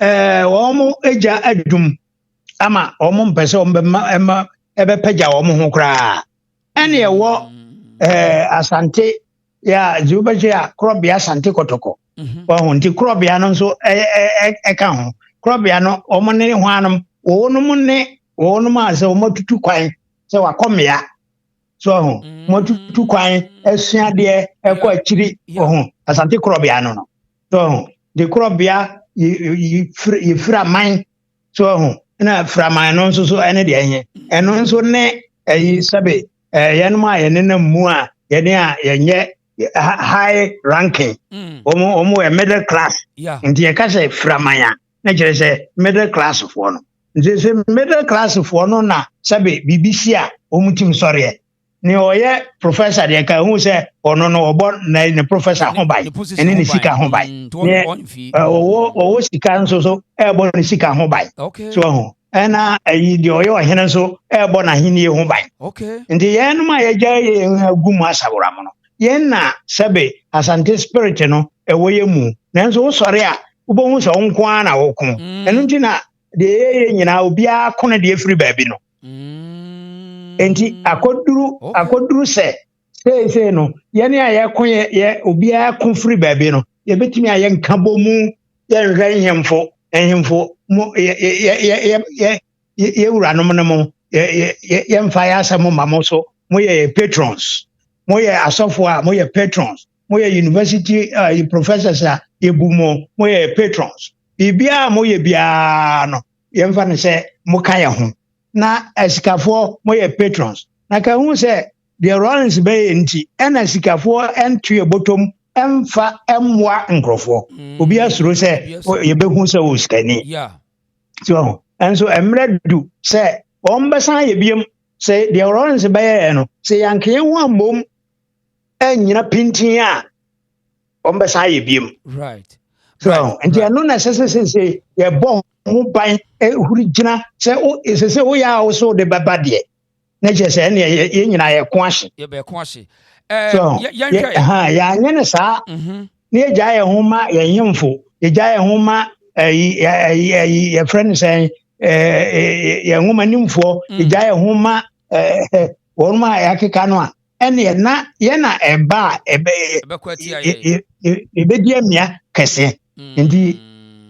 wɔn agya adwum ama wɔn mpɛ sɛ wɔn ɛbɛpɛgya wɔn ho koraa ɛna ɛwɔ Asante yɛ zubɛgye a korɔbea Asante kɔtɔkɔ wɔn nti korɔbea no nso ɛka ho korɔbea no wɔn ne ho anum wɔn a sɛ wɔn atutu kwan sɛ wakɔmea so wɔn atutu kwan ɛsuadeɛ ɛkɔ akyiri wɔn Asante korɔbea no so de korɔbea yɛfira man so na framan no nso so ɛne deɛ ɛnyɛ ɛno nso ne ɛyi sɛbe yɛnom a yɛnenam mu a yɛne a yɛnyɛ high ranking wɔn yɛ middle class nti yɛka sɛ framan a na kyerɛ sɛ middle class foɔ no nti sɛ middle class foɔ no na sɛbe BBC a wɔn tim sɔreɛ ne ɔyɛ professor deɛ ka hu sɛ ɔno no ɔbɔ ne professor ho ban ɛne ne sika ho ban ne ɔwɔ sika nso so ɛbɔ ne sika ho ban so ho ɛna ayi deɛ ɔyɛ ɔhene nso ɛbɔ n'ahenie ho ban nti yɛn a yɛgya yɛn agu mu asabora mo no yɛn na sɛbe Asante spirit no ɛwɔ yɛ mu nanso wosɔre a wobɛhu sɛ wo nko ara na woko ɛno nti na deɛ yɛyɛ nyinaa obiara ko ne deɛ firi baabi no enti akoduru sɛ sei no yɛne a yɛko yɛ obiara ko firi baabi no yɛbɛtumi a yɛnka bɔ mu yɛnhwɛ nhemfo mu yɛwuranom no mu yɛmfa yɛ asɛm ma mo so moyɛ patrons moyɛ asɔfo a moyɛ patrons moyɛ university professors a yɛbu mu moyɛ patrons biribiara moyɛ biara no yɛmfa no sɛ moka yɛ ho na asikafoɔ moyɛ patrons na ka hu sɛ deɛ Rollins bɛyɛ nti ɛna sikafoɔ ɛnto yɛbɔtɔm ɛmfa ɛmmoa nkurɔfoɔ obi asuro sɛ yɛbɛhu sɛ wɔ sikani so ɛnso mmerɛ du sɛ wɔn bɛsan yɛ biem sɛ deɛ Rollins bɛyɛ no sɛ yankee ho ambom ɛnyina pintin a wɔn bɛsan yɛ biem so nti ɛno na sɛ yɛbɔ ho ban huri gyina sɛ woyɛ a wo so de bɛba deɛ na kyerɛ sɛ ɛne yɛ nyinaa yɛko ahye yɛanyɛ ne saa na yɛgya yɛ ho ma yɛnyemfo yɛgya yɛ ho ma yɛfrɛ no sɛ yɛn nwoma nimfoɔ yɛgya yɛ ho ma wɔn a yɛakeka no a ɛne yɛna ɛba a yɛbɛdi amia kɛseɛ nti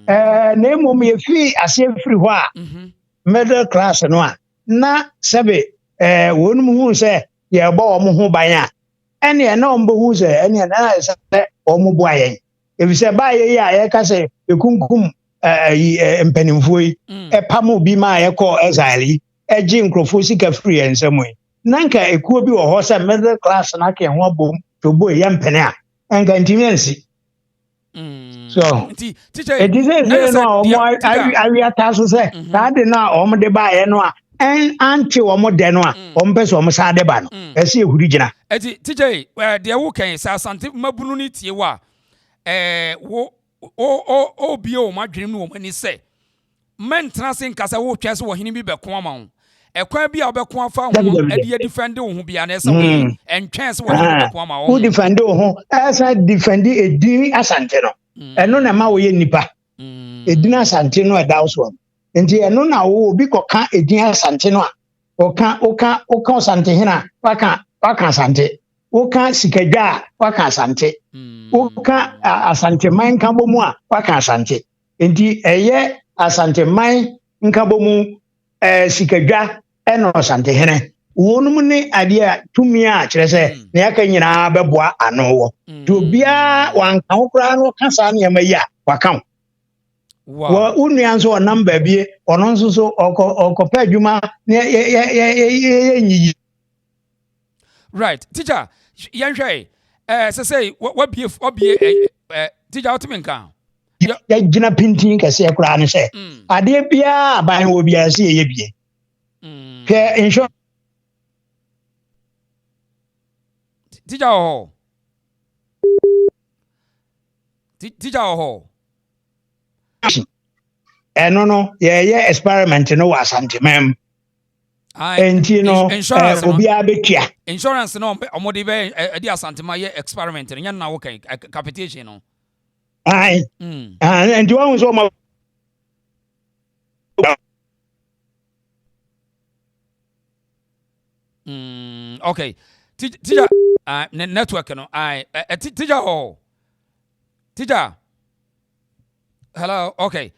na mmom yɛfiri aseɛ firi hɔ a middle class no a na sɛbe wɔnum hu sɛ yɛbɔ wɔn ho ban a ɛne na wɔn bɛhu sɛ ɛne na sɛ wɔn boa yɛn efisɛ baa yɛyi a yɛka sɛ ekunkum mpanimfoɔ yi ɛpam obi ma yɛkɔ exile yi ɛgye nkurɔfoɔ sika firi yɛn nsam yi na nka ekuo bi wɔ hɔ sɛ middle class na ka ho abom to boy yɛ mpene a nka ntimi ansi so it is a no awi ata so sɛ saa de no a ɔmo de ba yɛ no a anti ɔmo de no a ɔmo pɛ sɛ ɔmo saa de ba no ɛsɛ ehuri gyina eti TJ deɛ wo kan sa asante mabunu ni tie wa wo o bie o madwene no wo ani sɛ mentena se nkasa wo twɛ sɛ wo hene bi bɛko ama wo ekwan bi a wobɛko afa ho ɛde defend wo ho bia na ɛsɛ wo ɛntwɛn sɛ wo hene bɛko ama wo defend wo ho ɛsɛ defend edin asante no ɛno na ma wo yɛ nipa edin asante no ɛda so nti ɛno na wo obi kɔka edin asante no a oka asante hena waka asante woka sikadwa a waka asante woka asante man nkambo mu a waka asante nti ɛyɛ asante man nkambo mu sikadwa ɛno asante hene wonum ne adeɛ a tumi a kyerɛ sɛ ne aka nyinaa bɛboa ano wɔ to bia wanka ho koraa no ka saa nneɛma yi a waka wo unua nso ɔnam baabie ɔno nso so ɔkɔpɛ adwuma ne yɛnyiyi right teacher yɛnhwɛ sɛ wabie teacher wotumi nka yɛgyina pintin kɛseɛ koraa ne sɛ adeɛ biaa aban wɔ biara sɛ yɛyɛ bie hwɛ insure teacher wɔ hɔ ɛno no yɛyɛ experiment no wɔ asantemam enti no obiara bɛtua insurance no ɔmode bɛ ɛde asantema yɛ experiment no nyɛ na wo kan capitation no ai enti wɔn so ma okay teacher network no teacher hello okay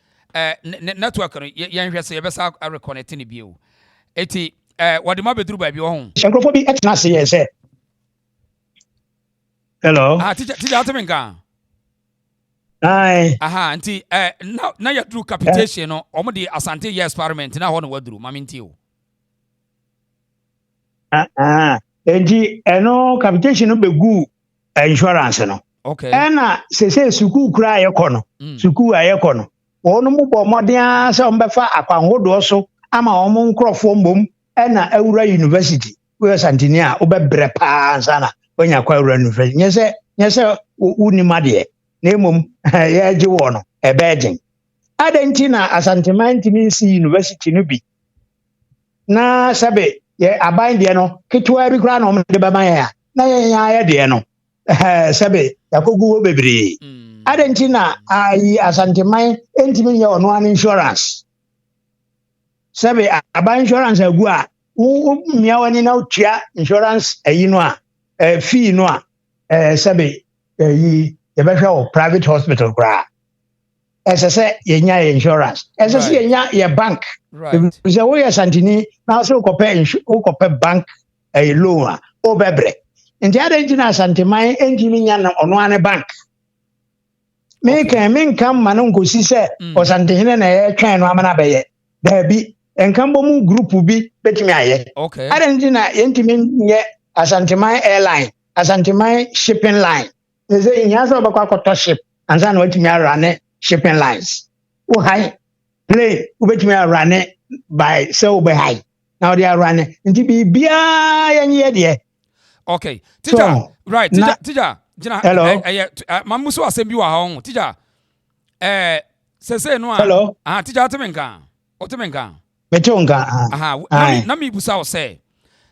network no yɛnhwɛ sɛ yɛbɛsa reconnect ne bio eti wɔde ma bɛduru baabi wɔ ho nkurɔfoɔ bi ɛtena ase yɛ sɛ hello teacher atemi nka ai nti na yɛduru capitation no ɔmo de asante yɛ experiment na hɔ no waduru ma menti o enti ɛno capitation no bɛgu insurance no okay ɛna sese sukuu kura ayɛkɔ no sukuu ayɛkɔ no wɔn mu bɔ mmɔden sɛ wɔn bɛfa akwanhodoɔ so ama wɔn nkurɔfoɔ mbom ɛna awura university wɔyɛ santini a wɔbɛbrɛ paa nsana wɔnya kɔ awura university nyɛ sɛ wunim adeɛ na emom yɛgye wɔ no ɛbɛɛgyen adanti na asantema ntumi nsi university no bi na sɛbe yɛ aban deɛ no ketewa bi koraa na wɔn de bɛma yɛ a na yɛn ayɛ deɛ no sɛbe yakɔgu hɔ bebree adanti na ayi asanteman ntumi nyɛ ɔno an insurance sɛbe aban insurance agu a mmea wani na wotua insurance ayi no a fee no a sɛbe yi yɛbɛhwɛ wɔ private hospital koraa ɛsɛ sɛ yɛnya yɛ insurance ɛsɛ sɛ yɛnya yɛ bank sɛ woyɛ santini na sɛ wokɔpɛ bank loan a wobɛbrɛ nti adanti na asanteman ntumi nya no ɔno an bank menka mma no nkosi sɛ ɔsantehene na yɛtwɛn no amana bɛyɛ daabi nkambɔ mu group bi bɛtumi ayɛ adanti na yɛntumi nyɛ asanteman airline asanteman shipping line sɛ nyɛ sɛ wobɛkɔ akɔtɔ ship ansa na watumi arane shipping lines wo hai plane wobɛtumi arane by sɛ wobɛhai na wode arane nti biribiaa yɛnyɛ deɛ okay teacher right teacher Jina, mamu so asɛm bi wɔ ha ho teacher sese no a teacher otemenka metonka na me busa wo sɛ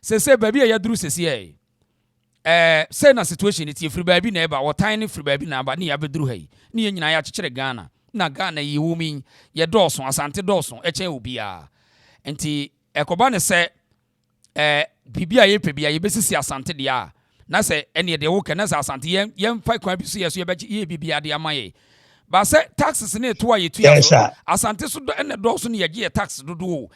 sese baabi a yɛduru sese sɛ na situation ti free baabi na ɛba wɔtan ne free baabi na aba ne yɛabɛduru ha yi ne yɛ nyinaa yɛakyekyere Ghana na Ghana yi wo min yɛ dɔɔso asante dɔɔso ɛkyɛn obi a nti ɛkɔba ne sɛ bibia yɛpɛ bia yɛbɛsisi asante deɛ a na sɛ ɛne deɛ wo kɛ na sɛ asante yɛmfa kwan bi so yɛ so yɛbɛgye yɛ bibia de ama yɛ ba sɛ taxes ne to a yɛtua so asante so ɛne dɔɔso ne yɛgye yɛ tax dodo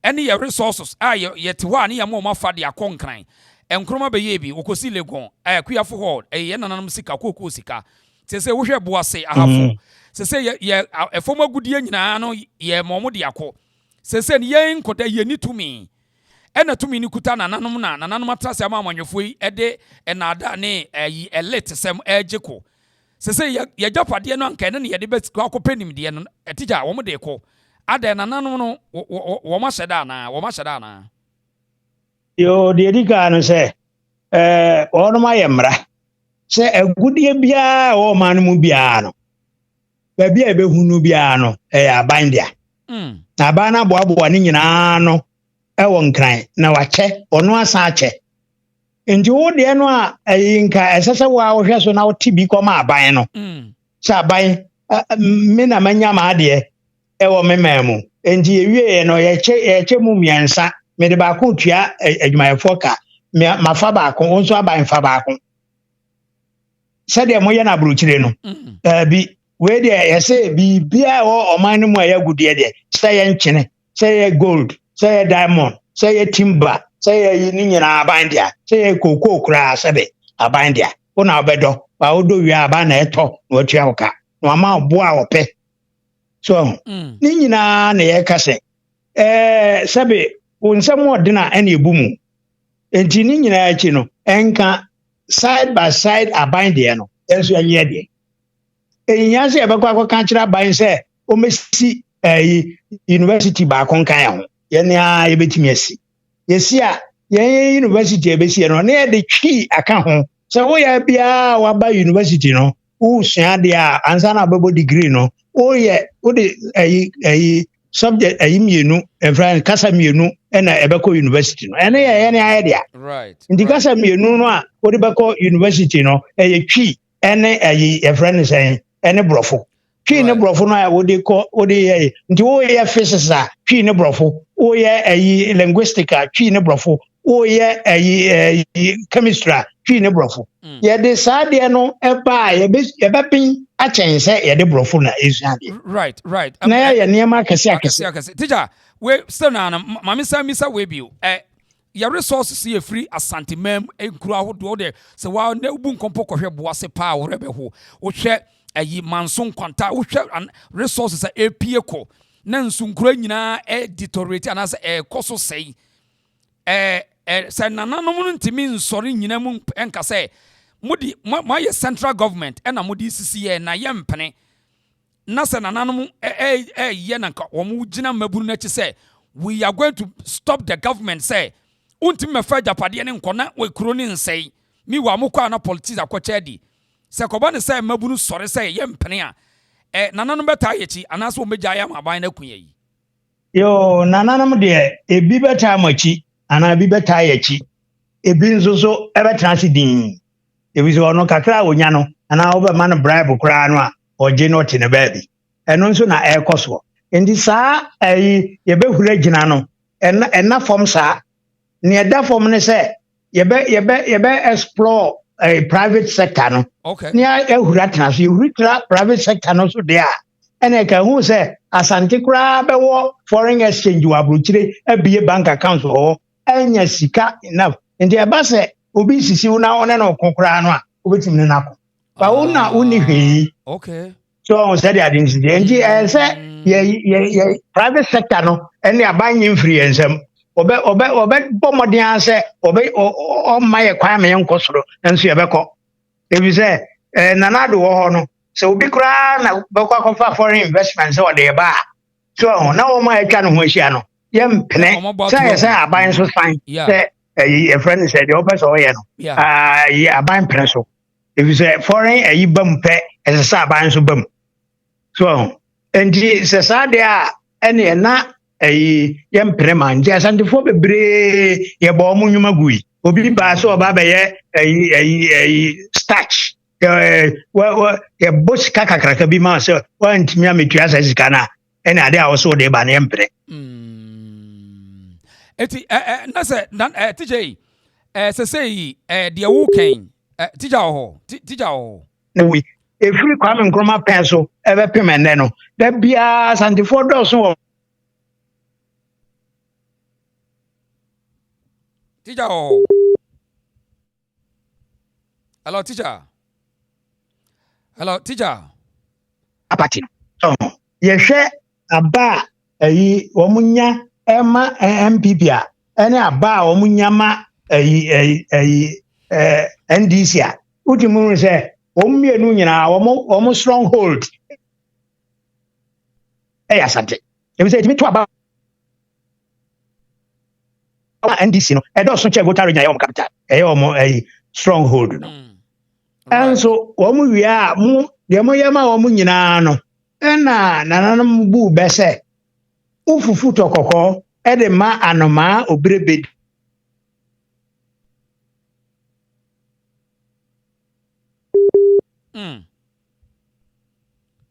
ɛne yɛ resources a yɛte hɔ a ne yɛma ɔma fa de akɔ nkran nkroma bɛyɛ bi wɔkɔsi Legon kuyafo hɔ ɛyɛ nananam sika kokoo sika sɛ wohwɛ Boase ahafo sese ye efoma gudie nyina no ye momo de akọ sese ne yen koda ye ni tumi ena tumi ni kuta nananom atrase ama amanwefo yi ede enada ne yi elite sem ejeko sese ye japade no anka ne ye de besikwa akopenim de no etija wo mo de ko ada nananom no wo ma hyeda na yo de dika no se ono ma yemra se agudie bia o man mu bia no ba bia e behunu bia no aban dia na aban na boaboa ni nyina no ewo nkran na wache ono asa ache nti wo de no a nka esese wa wo hwe so na wo tibi koma aban no sa aban me na manya ma de ewo mememu nti ewie no ye che mu miensa me de ba ko tua adwumayefo ka ma fa ba ko nso aban fa ba ko sede mo ye na bruchire no bi we de yese bi bia wo oman no mu ayagude de say ye nchene say ye gold say ye diamond say ye timber say ye ni nyina aban dia say ye koko kura sebe aban dia una obedo ba odo wi aban na eto na otua woka no ama bo a ope so ni nyina na ye kase sebe unsam odina ene ebumu enti ni nyina achi no enka side by side aban dia no enso anye de enyia se ebekwa akoka kira aban se o mesi university ba konkan ho ye ne a ye betimi asi yesi a ye university ebesi no na ye de twi aka ho se wo ya bia wa ba university no wo sua de a ansa na babo degree no o ye wo de subject mienu friend kasa mienu na ebeko university no ene ye ne aye de a right ndi kasa mienu no a wo de beko university no twi ene friend say ene brofo twi ne brofo no a wo de ko wo de ye ndi wo ye physics a twi ne brofo wo ye linguistic a twi ne brofo wo ye chemistry a twi ne brofo ye de sa de no eba ye be pin a chen se ye de brofo na esuade right na ye niam akese teacher we still na mama misa we bi your resources here free asante mem enkuru ahodo de se wa na ubu nkompo kohwe boase pa wo rebe ho wo hwe manson kwanta wo hwe resources apie ko na nsunkura nyina deteriorate anase koso sei se nananom no ntimi nsori nyina mu enka se mudi my central government na mudi CCA na yempene na se nananom ye na nka wo mu gina maburu na chi se we are going to stop the government say untim me fa japade ne nkona we kuro ne nsei mi wa mokwa na politics akwacha di se koba ne say mabunu sore say ye mpene a nananom beta yechi anaso o meja ya maban na kunya yi yo nananom de ebi beta machi ana bi beta yechi ebi nsoso ebeta se din ebi so no kakra onya no ana oba man bribe kura no a oje no te ne baabi eno nso na ekoso ndi saa ye behura gina no enna form saa ne da form ne se ye be explore private sector no okay ne ehura tena so ehura private sector no so de a ene ka hu se asante kura be wo foreign exchange wa brochire abie bank account ho enya sika enough ndi e ba se obi sisi una one na okokura no a obetim ne nako ba una uni hwe okay so on said that incident say ye private sector no ene abanyi influence obe bomodin ase obe o maye kwa me nkosoro enso ye beko ebi say nanado wo ho no so obi kura na beko akofa foreign investment so de ba so na wo ma etwa no ho ahia no ye mpene say aban so sign say a friend said the opposite o ye no ye aban pene so ebi say foreign bam pe say aban so bam so endi se sa de a ene na yem preman je asantefo bebre ye bo mu nwuma gui obi ba so oba be ye starch ye boss kakakaka bi ma so wantimi ametua sa sika na ene ade a wo so de ba na yem pre eti na se TJ se say de wo kan teacher ho na we efiri Kwame Nkrumah pen so ebe pemene no da bia asantefo do so teacher hello teacher party so yehwe aba omunya ema MPP a ene aba omunya ma NDC a utimu se omienu nyina omo stronghold Asante e be say timi to aba NDC no e do so che voter nya yom capital omo stronghold no and so omo wi a mu de mo yema omo nyina no na nananum bu be se ufufu tokoko e de ma anoma obrebe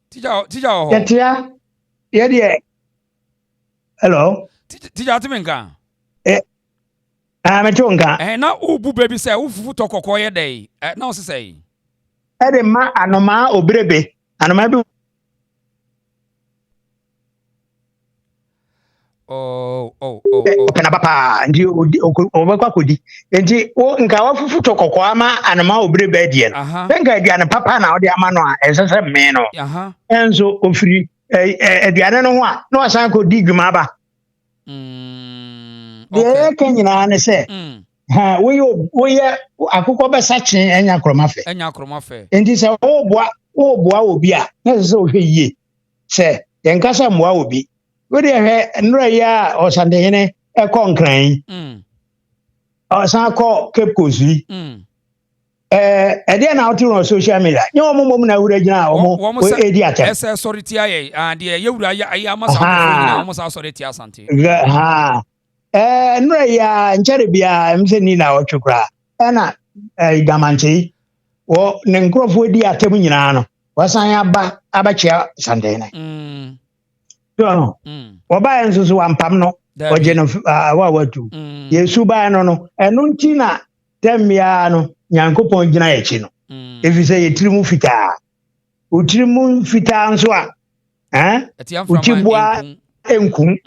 Tija ho. Yatia ye hello Tija timenka. Metonka Na ubu baby say ufufu tokoko ye dey. Na o say. E de ma anoma obrebe anoma bi Opena papa ndi obekwa kodi enti nka wafufu tokoko ama anoma obrebe die no nka aduane papa na odi ama no a esese me no enso ofiri aduane no ho a na wasan ko di dwuma ba de kenyina ne se ha we akukọ besache enya kromafe enti se wo obi a na se ohwe yie se yenkasa moa obi we dey he nra ya osandehene e konkran osan ko Cape Coast e dey na out on social media nye omomom na wura gina omo we edi atem ese sorry tia ye and ye wura ya amasa ko omo sa sorry tia asante ha nra ya nchere bia mse ni na otwekra na gamanche wo ne nkrofo edi atem nyina no wasan abachia sandehene no oba enso so wampam no oje no wa watu yesu ba no enu nti na temia no nyankopon gina yechi no efise yetirimu fita utirimu fita nso a utibua enkun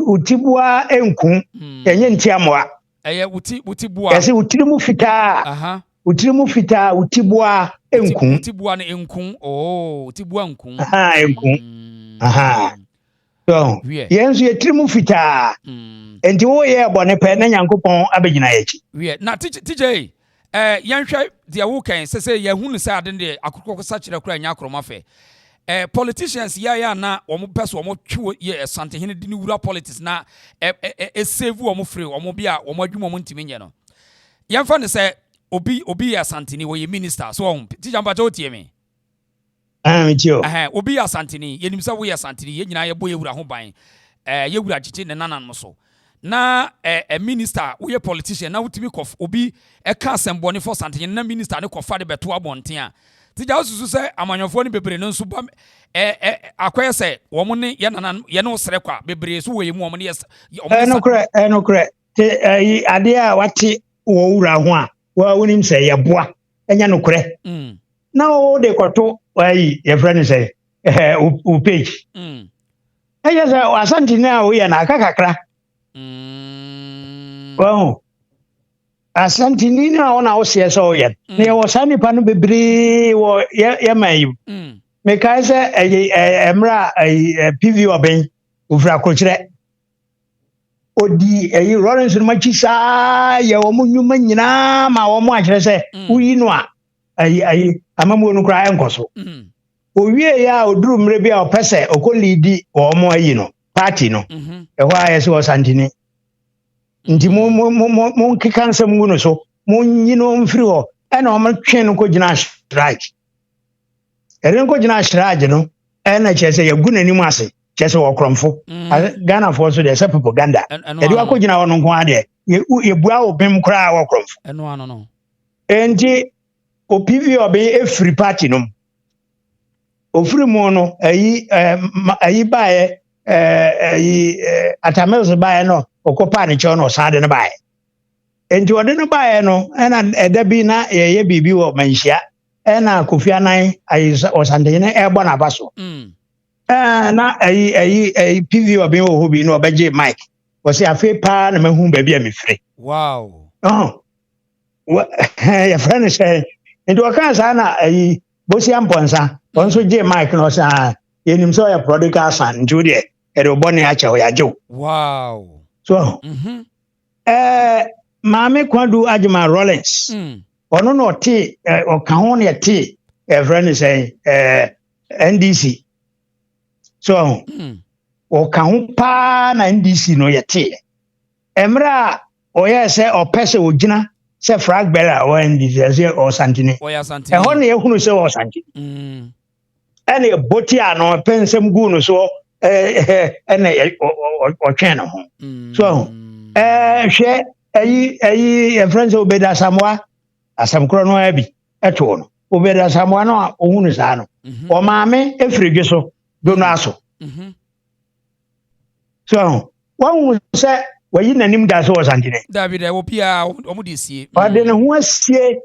utibua enkun enye ntiamoa eye utibua ese utirimu fita utirimu fita utibua enkun utibua ne enkun utibua enkun enkun so yenso yetirimu fita enti wo ye bone pe na nyankopon abegina yechi na TJ yanhwe de wo kan sese ye hunu sa ade de akokoko sa kire kura nya akromafe politicians ya na omo pese omo twi ye santehene de ni wura politics na save omo free omo bia omo adwuma omo ntimi nye no yemfa ne se obi ya santini wo ye minister so TJ mpacha otie me mitio obi ya santini yenim se wo ya santini ye nyina ye boye wura ho ban ye wura chichi ne nanan so na minister wo ye politician na wutimi kof obi ka asembone for santini na minister ne kofa de beto abonten a TJ osusu se amanyofo ne bebre no nso ba akoye se wo mo ne ye nanan ye ne osre kwa bebre so wo ye mu wo mo ne enokre te ade a wate wo wura ho a wa wonim se ye boa enya nokre na o de koto ye friend say o page aya za asanti na o ye na kakakra wow asanti ni na ona o se so ye na wo sani pa no bebre wo ye mai me kai se emra PV oben ofra kochire odi Lawrence machi sa ye wo munwuma nyina ma wo mo akire se uyi no a amamu no kra enkoso owie ya oduru mre bia opese okolidi wo mo ayi no party no ehwa ya se osantini nti mo kikansa mu no so mo nyino mfiri ho ena o matwe no ko gina strike eren ko gina strike no ena chese ya gunani mu ase chese wo kromfo Ghana for so de se propaganda edi wa ko gina wo no nko ade ye bua obem kra wo kromfo eno ano no enti o PV obe free party no ofiri mu no ayi baaye atamels baaye no okopa ne cho no sade ne baaye enti ode ne baaye no ena edabi na ye bibi wo manhia ena Kofi Anan ayi osande ne ebo na baso na ayi PV obe wo hobi no obeje mic wo se afi pa na mahu ba bia me free wow ya friend say enti wakansa na ayi bosi amponsa onso je mic no sa yenim so ya prodigal son nju de e do bone a chewo ya jew wow so maame kwadu Ajima Rollins ono no ti o ka ho ne ti e friend say NDC so o ka ho pa na NDC no ye ti emra o ye say o pese o gina say flag bearer o NDC say o Santini e ho ne ehunu say o Santini ene boti ano pensem gu no so ene o twen no ho so hwe ayi friends Obeda Samoa asamkro no abi eto no Obeda Samoa no ohunu sa no o maame efrigwe so do no aso so wan say wayi nanim da so Santini David e wo pia omudi sie ade ne ho asie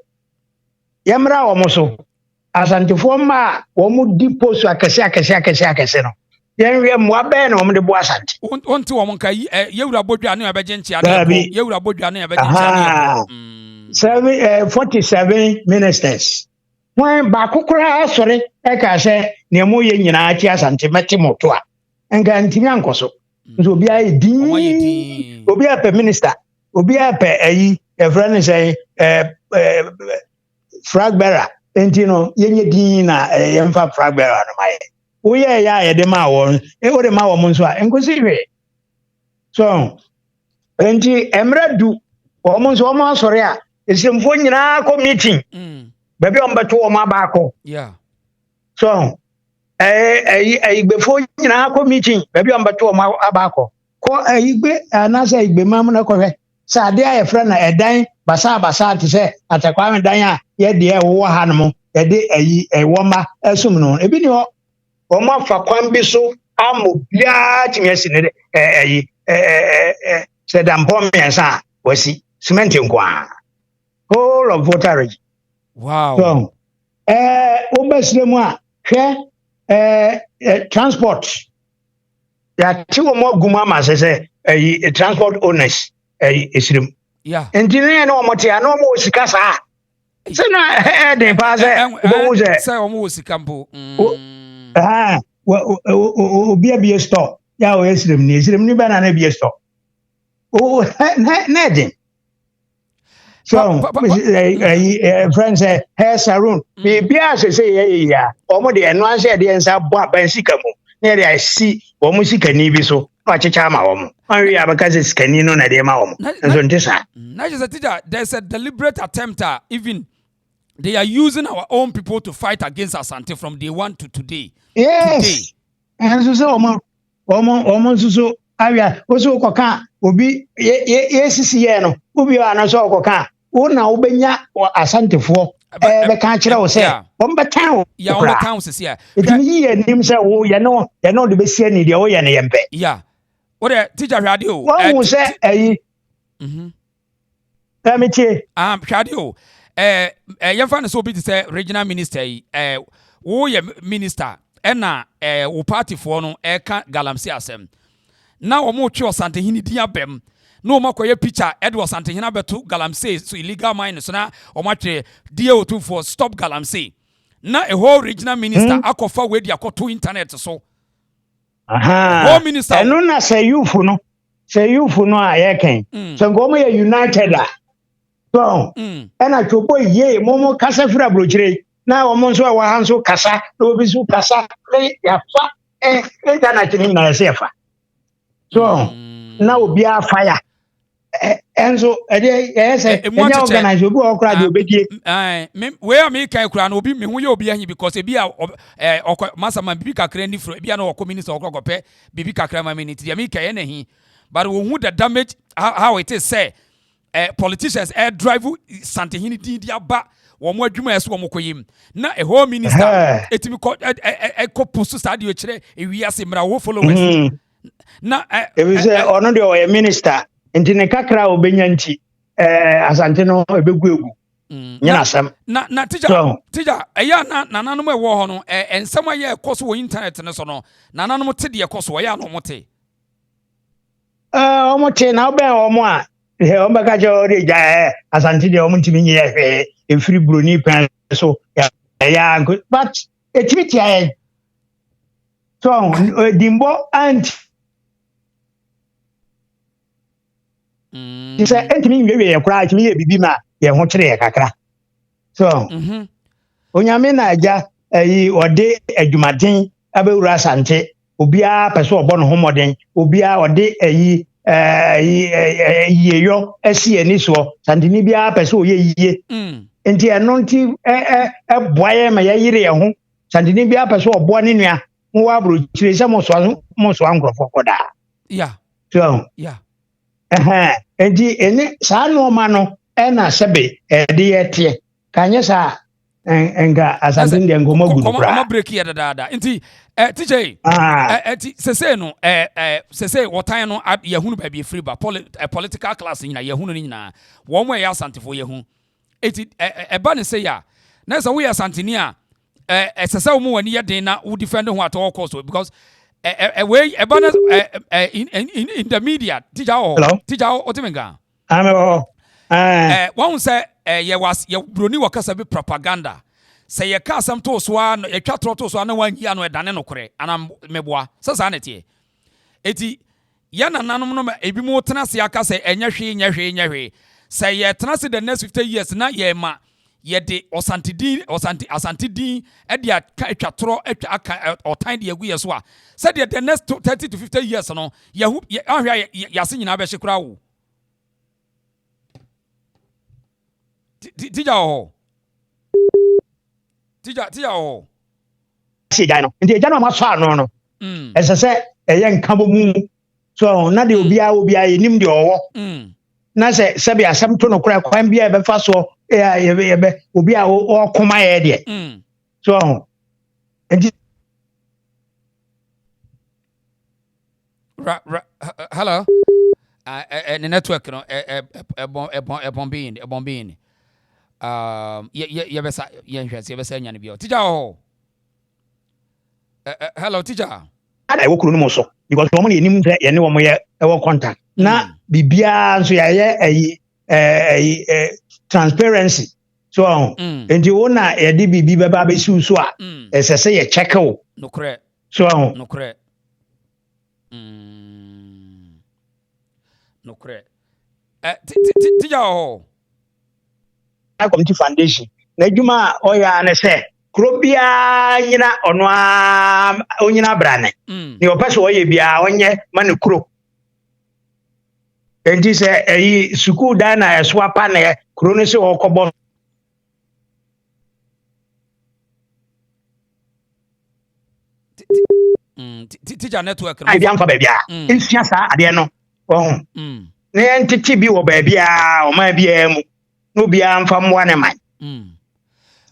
yamra wo mo so Asantefo ma wo mu di post akese no yenwe mo abe na wo de bo Asante wonte wo nka yewura bodwa na abeje nchia na yewura bodwa na abeje nchia na 47 ministers when ba kokora sori e ka se ne mo ye nyina achi Asante meti moto a enga ntimi ankoso nso obi ayi din obi ape minister obi ape ayi friend say flag bearer entino yenye din na yemfa flag bearer no maye wo ye ya ye de ma wo wo de ma wo mo nso a enkosi hwe so enti emradu wo mo nso wo ma sori a esimfo nyina ko meeting baby on beto wo ma ba ko so igbe nyina ko meeting baby on beto wo ma ba ko igbe anasa igbe mam na ko hwe sa de aye fra na edan basa te se atakwa me dan a ye de wo ha no mo ye de wo ma asum no ebi ni ho o ma fa kwan bi so amobia timesi ne se dan pom yensa wasi cement nkwa whole of voter wow so obesremu a hwe transport ya ti wo mo guma ma se transport owners esrem engineer no mo ti ano mo sika sa se na de pa se bo mo se o mo sika mpo obi a store ya o esrem ni ba na be store na de so friends hair salon be say ya omo de eno anse de ensa bo aban sika mu na de si omo sika ni bi so na checha ma omo anwi abaka se sika ni no na de ma omo so ntisa na just teacher there's a deliberate attempt even they are using our own people to fight against Asante from day one to today. Yes. And so so awia oso koka obi yesisi ye no obi ana so koka una obenya Asantefo be kan kire wo se won betan wo ya won betan wo se ya etimi ye nim se wo ye no de be sie ni de wo ye ne yempe ya wo de teacher radio wo se ayi amitie radio yemfa ne so obi say regional minister wo ye minister na wo party for no ka galamsey asem na wo mo twe Asante hini dia bem na wo makoye picture Edward Asante hina beto galamsey so illegal mine so na wo matwe dia otu for stop galamsey na a whole regional minister akofa we dia akoto internet so whole minister eno na say youth no a ye kan so ngomo ye united a so ena chopo ye momo kasa fira brochire na wo mo nso wa hanso kasa na obi so kasa ya fa internet ni na sefa so na obi a fire enzo say enya organize obi okra de obedie we am kai kura na obi me hu ye obi ahi because ebi a masama bibi kakra ni fro ebi a na community okra gope bibi kakra ma minute ya me kai na hi but we hu the damage how it is say politicians drive Asante hini di aba wo mo adwuma yeso wo mo koyim na a whole minister etimi ko post study kire ewi ase mra wo followers na ebi say ono de o minister nti ne kakra obenya nti Asante no ebegu egu nyina asem na teacher eya na nananom e wo ho no ensem aye ekoso wo internet ne so no nananom te de ekoso ya no mote omote na oben omo a omba ka jo de ja Asante de omo ntimi nye efiri broni pan so ya yeah, good. But it's with ya. So, Dimbo and he said, Anthony, maybe a cry to me, be my, yeah, won't you, Kakra. So, Onyamina, ja, or de a Jumatin, Abu Rasante, Ubia, Paso Bon Homoden, Ubia, or de a yo, a sea and iswo, Santinibia, Paso ye. Enti ɛno nti ɛboaeɛ ma yɛyere yɛn ho santene bi apɛ so ɔboa ne nua mo wɔ aburokyire sɛ mo soa nkurɔfoɔ kɔdaa so enti ɛne saa nneɛma no ɛna sɛbe ɛde yɛteɛ ka nyɛ saa nka asante deɛ nkɔmmɔ gu no koraa ɔma break yɛ dadaada nti teacher sese no sese wɔtan no yɛhunu baabi ɛfiri ba political class nyina yɛhunu no nyinaa wɔn mo ɛyɛ asantefoɔ yɛhu eti eba ne say ya na say we asanteni a ɛsɛ wo mo wani yɛ den na wo defend ho at all cost because we eba na in the media teacher otimenga wɔn sɛ yɛ broni wɔ kasa bi propaganda sɛ yɛ ka asɛm to so a yɛ twa toro to so a na wanyi ano ɛdane no korɛ ana meboa sɛ saa ne tie eti yɛ nananom no ebi mo tena se aka sɛ ɛnyɛ hwee say ye tenase the next 50 years na ye ma ye de asantidin e de atwa toro atwa aka otan de agu ye so a say the next 30 to 50 years no ye ahwa yase nyina be hye wo tija ho si dai no nti eja no ma so ano no esese eye nka bo mu so na de obia enim de owo na sɛ be asɛm to no kora kwan bia be fa so yɛbɛ obi a ɔkoma yɛ de so enti hello the network no ebon being yɛbɛsa yɛnhwɛ yɛbɛsa nya ne bio teacher hello teacher ada ɛwɔ kuro no mu so because wɔn ne nim sɛ yɛne wɔn yɛ ɛwɔ contact na bibia nso yɛyɛ transparency so enti wo na yɛde bibi bɛba bɛsiw so a ɛsɛ sɛ yɛ check wo nokorɛ so nokorɛ tija community foundation na adwuma a ɔyɛ ne sɛ kuro bia nyina ɔno a onyina brane ne ɔpɛ sɛ ɔyɛ bia ɔnyɛ ma ne kuro enti sɛ school dan na ɛso apa na kuro no sɛ ɔkɔbɔ teacher network no bia mfa baabi a nsua saa adeɛ no ɔho na yɛntete bi wɔ baabi a ɔma biara mu na obiara mfa mmoa ne man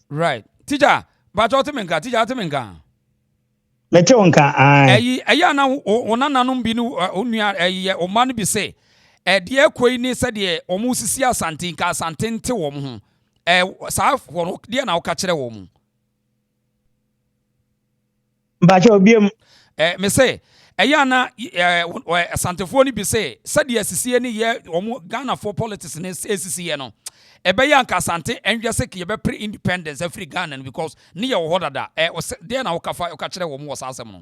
right teacher but otimenka teacher otimenka mete wonka ɛyi na onananom bi no onua ɛyi o man bi say de ekoi ni sɛ de ɔmo sisi asante ka asante nte wɔ mo ho saa fo de na wo ka kyerɛ wɔ mo mbache obiem me say ɛyi na asantefo ni bi say sɛ de asisi ni yɛ ɔmo Ghana for politics ni asisi yɛ no ɛbɛyɛ anka asante ɛnhwɛ sɛ ke yɛbɛ pre independence afri Ghana because ne yɛ wɔ hɔ dada de na wo ka kyerɛ wɔ mo wɔ saa asɛm no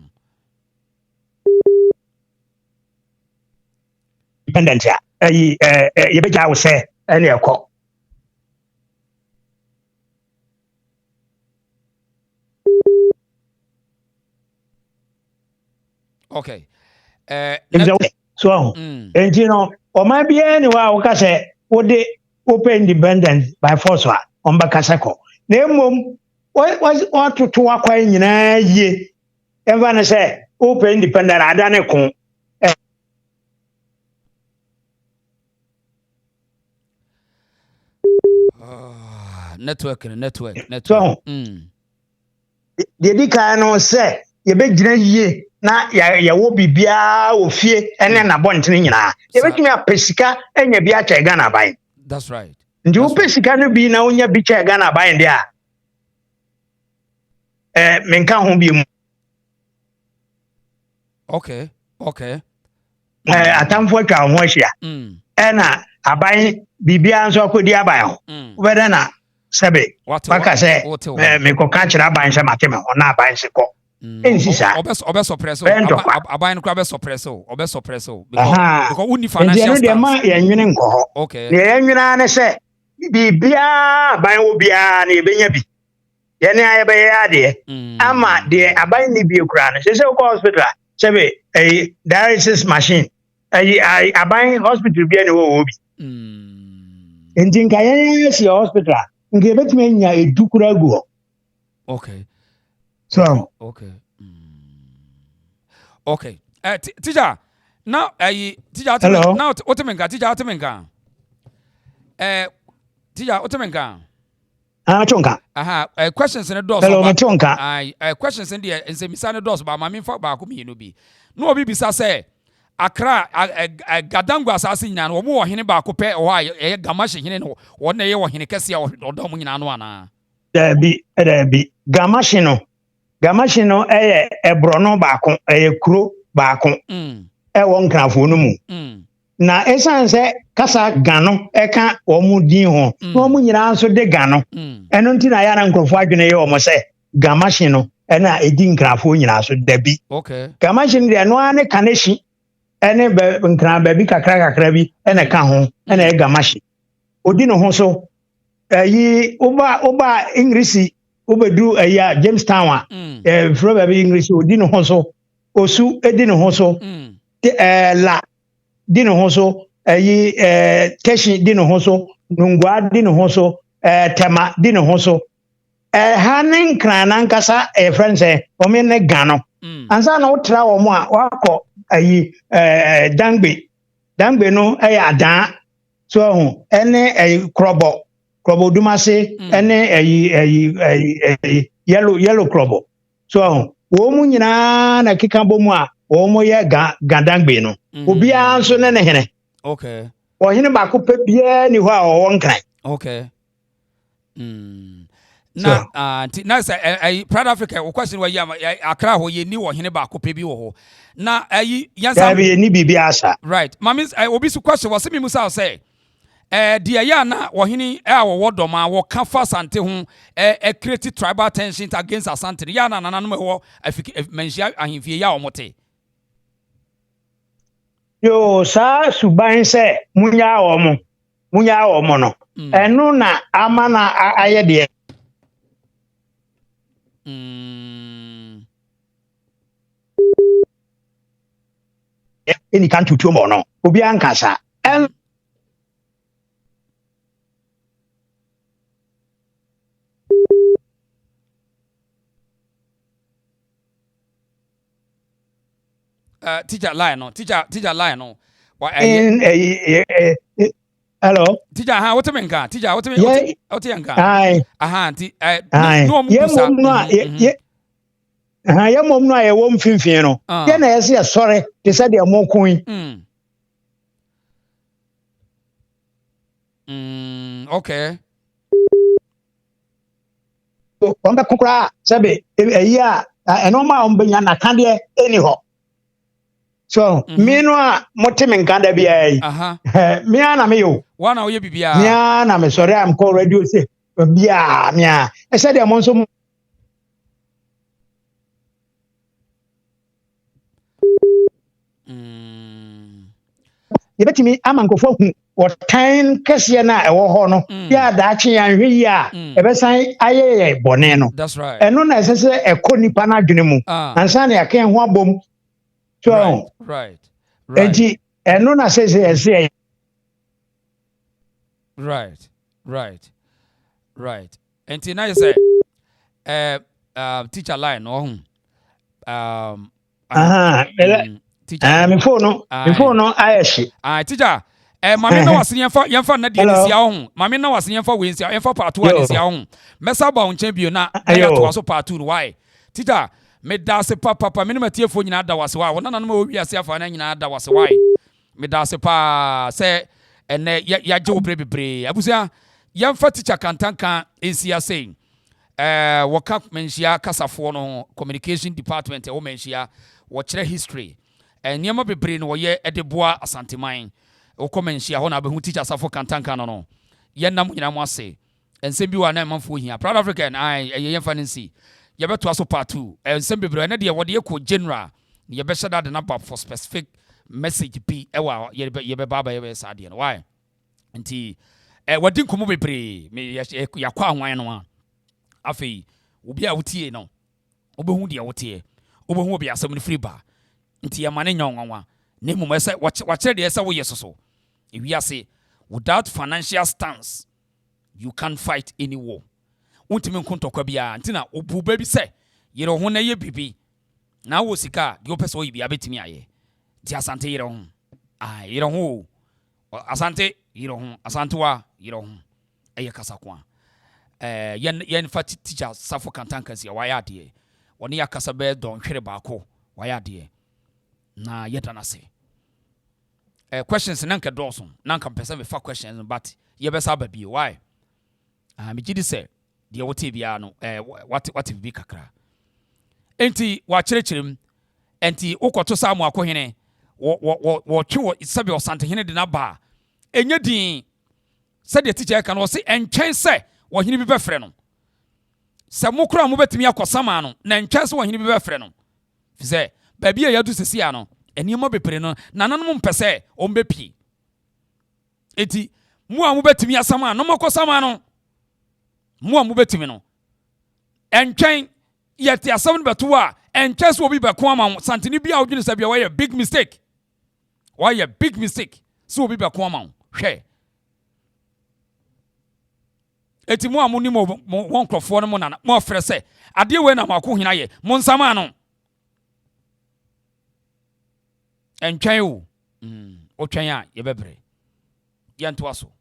independent ya yɛbɛgya wo sɛ ɛne ɛkɔ okay so enti no ɔma biara ne wa wo ka sɛ wode open independence by force a ɔmbɛkasa kɔ na mmom wɔtoto wakwan nyinaa yie ɛmfa ne sɛ open independence ada ne ko network so deɛ di kan no sɛ yɛbɛgyina yie na yɛwɔ biribiara wɔ fie ɛne n'abɔntene nyinaa yɛbɛtumi apɛ sika anya bi akyɛ Ghana aban that's right nti wopɛ sika no bi na wonya bi kyɛ Ghana aban deɛ a menka ho bi mu okay atamfo atwa ho ahyia ɛna aban biribiara nso akɔdi aban ho wobɛdɛ na sebe waka say me ko ka kira ban se mateme ona ban se ko ensi sa obe suppress aban no obe suppress because uni financial stance ma ya nwene nko ho okay ne ya nwena ne se bibia ban wo bia na ebenya bi ye ne aye be ya de ama de aban ni bi ekura no se ko hospital sebe dialysis machine aban hospital bia ne wo bi enti nka ye si hospital nke betime nya edukura gu okay so okay okay teacher now teacher now otemenga teacher otemenga teacher otemenga chonka questions in the doors hello chonka questions in the nsemisa ne doors ba ma me fa ba ko mi no bi no obi bisa say Accra Gadangu asase nyina no wo hene ba ko pe ho aye Gamashi hene no wo na ye wo hene kese odo mu nyina no ana bi Gamashi no ebro no ba ko kuro ba ko wo nkrafo no mu na esanse kasa gano eka wo mu din ho wo mu nyina so de gano eno nti na ya na nkrofo adwene ye wo mo se Gamashi no na edi nkrafo nyina so dabi okay Gamashi de no ane kaneshi ene be nkran ba bi kakra bi ene ka ho ene e Gamashi odi no ho so oba English obedu Jamestown fro ba bi English odi no ho so osu edi no ho so la di no ho so teshi di no ho so nungwa di no ho so tema di no ho so hanen nkran nankasa friends o me ne gano ansa na utra wo mo a wakọ dangbe no adan so hu ene krobo dumase ene yellow krobo so hu wo mu nyina na kika bomu a wo mo ye gadangbe no obi anso ne hene okay o hene ba ko pe bia ni ho a wo nkran okay na na say Proud Africa o question where Accra ho ye ni wo hene ba ko pe bi wo ho na yansa be ni bibia asa right mami obi su question was me musa say dia ya na wo hene wo doma wo ka fa sante ho create tribal tensions against asante ya na nananom ho menhia ahemfie ya omote yo sa suban se munya wo mo no enu na amana aye de any can to tumo no obi ankasa teacher line no hello teacher what me nka teacher what me nka anti no musa ya mom no aye wo mfimfin no ye na yesi ya sore te say de mo kun okay on be kokra sabe eya eno ma on benya na kande eni ho so me no a motime nkanda bia yi me ana me yo wana oye bibia me ana me sore am call radio say bia me a e say de mo nso yebetimi amankofo hu wotan kese na ewo ho no ya daache ya hwe yi a ebesan ayeye bone no that's right eno na esese ekonipa na adwene mu ansa na yaken ho abom so right enti eno na sese ese right enti na you say teacher line no me phone no ayeshi teacher mami na wase yemfa na de sia ho mami na wase yemfa we sia yemfa part 1 sia ho mesa ba won bio na ya to so part 2 why teacher me da se papa me na matiefo nyina da wase why wona na ma wi ase afa na nyina da wase why me da se pa se ene ya je obrebebre abusia yemfa teacher kantanka esia saying waka menhia kasafo no communication department wo menhia wo kire history niema bebre no ye edeboa asanteman wo komenhia ho na behu teacher safo kantanka no ye nam nyina mo ase ensem bi wa na manfo hia Proud African ye fa nsi ye beto aso part 2 ensem bebre na de wode ye ko general ye be shada de number for specific message bi ewa ye be baba ye be sade no why nti wadi nkomo bebre me yakwa anwan no a afei obi a wotie no obehu de wotie obehu obi asem no free ba nti ye mane nyanwanwa ne mmom ese wakere de ese wo yesoso ewiase without financial stance you can't fight any war. Untimi nkontokwa bia ntina obuba bi se yere ho na ye bibi na wo sika de opese wo yibi abetimi aye ti asante yere ho yere ho asante yere ho asante wa yere ho eye kasakwa yen fa teacher safo kantankansi wa ya de woni yakasa be don hwere baako wa ya de na yeda na se questions nanka dawson nanka pese me fa questions but ye be sa ba bi why me gidi se de wote bia no what bi kakra enti wa kyerɛkyerɛm enti ukoto samu akohene wo twe sabe osante hene de na ba enye din se de teacher ka no se entwen se wo hene bi bɛfrɛ no se mokura mo betimi akosama no na entwen se wo hene bi bɛfrɛ no fi se ba bia yadu sesia no eniema bepre no nananom mpɛsɛ ombepi enti mo a mo betimi asama no mokosama no mo a mo betimi no entwen yete asam no beto a entwen se obi bɛko ama santini bia odwene se bia why a big mistake so obi bɛko ama hwɛ eti mo a mo ni mo nkrofo no mo nana mo afrɛ se ade we na mako hina ye mo nsama no entwen o otwen a ye bebre ye nto aso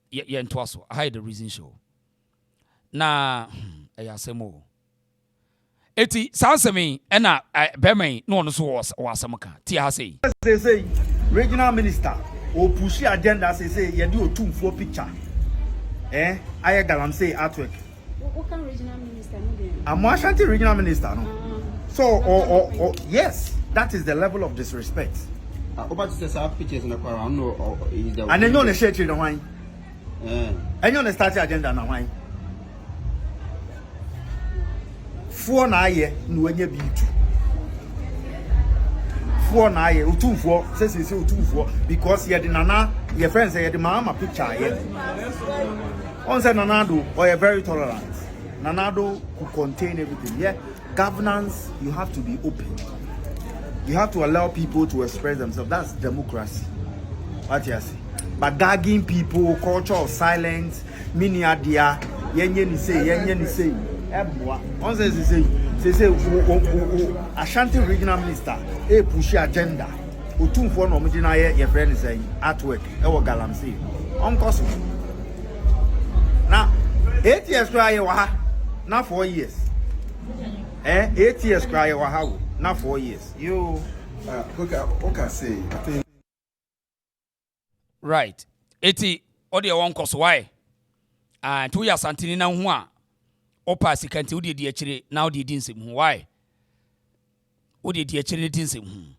ye nto aso I hide the reason show na ayasemo eti sansemi ena bemai no no so wasam ka ti ha sei regional minister o push agenda say ye do otumfo picture aye galamsey artwork what kind regional minister no dey am Ashanti regional minister no so yes, that is the level of disrespect. Over to say pictures in the car, no, is the and then you share children wine. And you start agenda na wine. For na ye no enye bi tu. For na ye otumfo say otumfo because ye the nana your friends say ye the mama picture ye. On say Nanado or very tolerant. Nanado could contain everything. Yeah, governance you have to be open. You have to allow people to express themselves. That's democracy. What you say? But gagging people, culture of silence, mini adia, yenye ni say. One says they say Ashanti regional minister, push agenda. Otumfo no mudina ye your friend is saying artwork. Ewo galamsey. Onkoso. Now 8 years cry waha, not 4 years. 8 years cry waha. Not 4 years. You okay, say I think right. Eti odi won koso why? 2 years antini na ho a opa sikanti odi di akire na odi di nsem ho why? Odi di akire di nsem ho.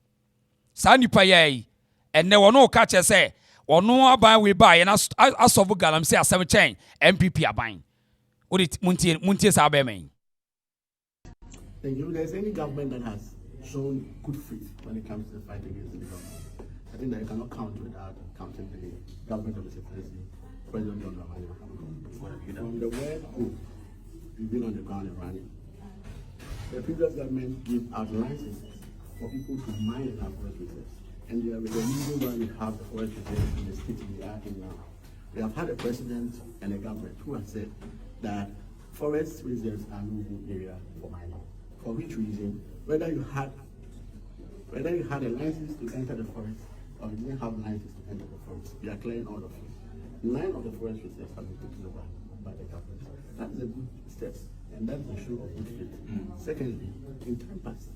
Sa nipa yai enne wono ka che se wono aban we ba ye na asovu galam se asem chen MPP aban. Odi muntie sa ba men. Thank you. If there's any government that has shown good faith when it comes to the fight against the government, I think that you cannot count without counting the government of the President John Dramani Mahama. From the word go, we've been on the ground and running. The previous government gave out licenses for people to mine in our forest reserves. And there is a reason why we have the forest reserves in the state we are in now. We have had a president and a government who have said that forest reserves are no good area for mining. For which reason, whether you had a license to enter the forest or you didn't have a license to enter the forest, we are clearing all of it. 9 of the forest reserves have been taken over by the government. That is a good step, and that is a show of good faith. Secondly, in time past,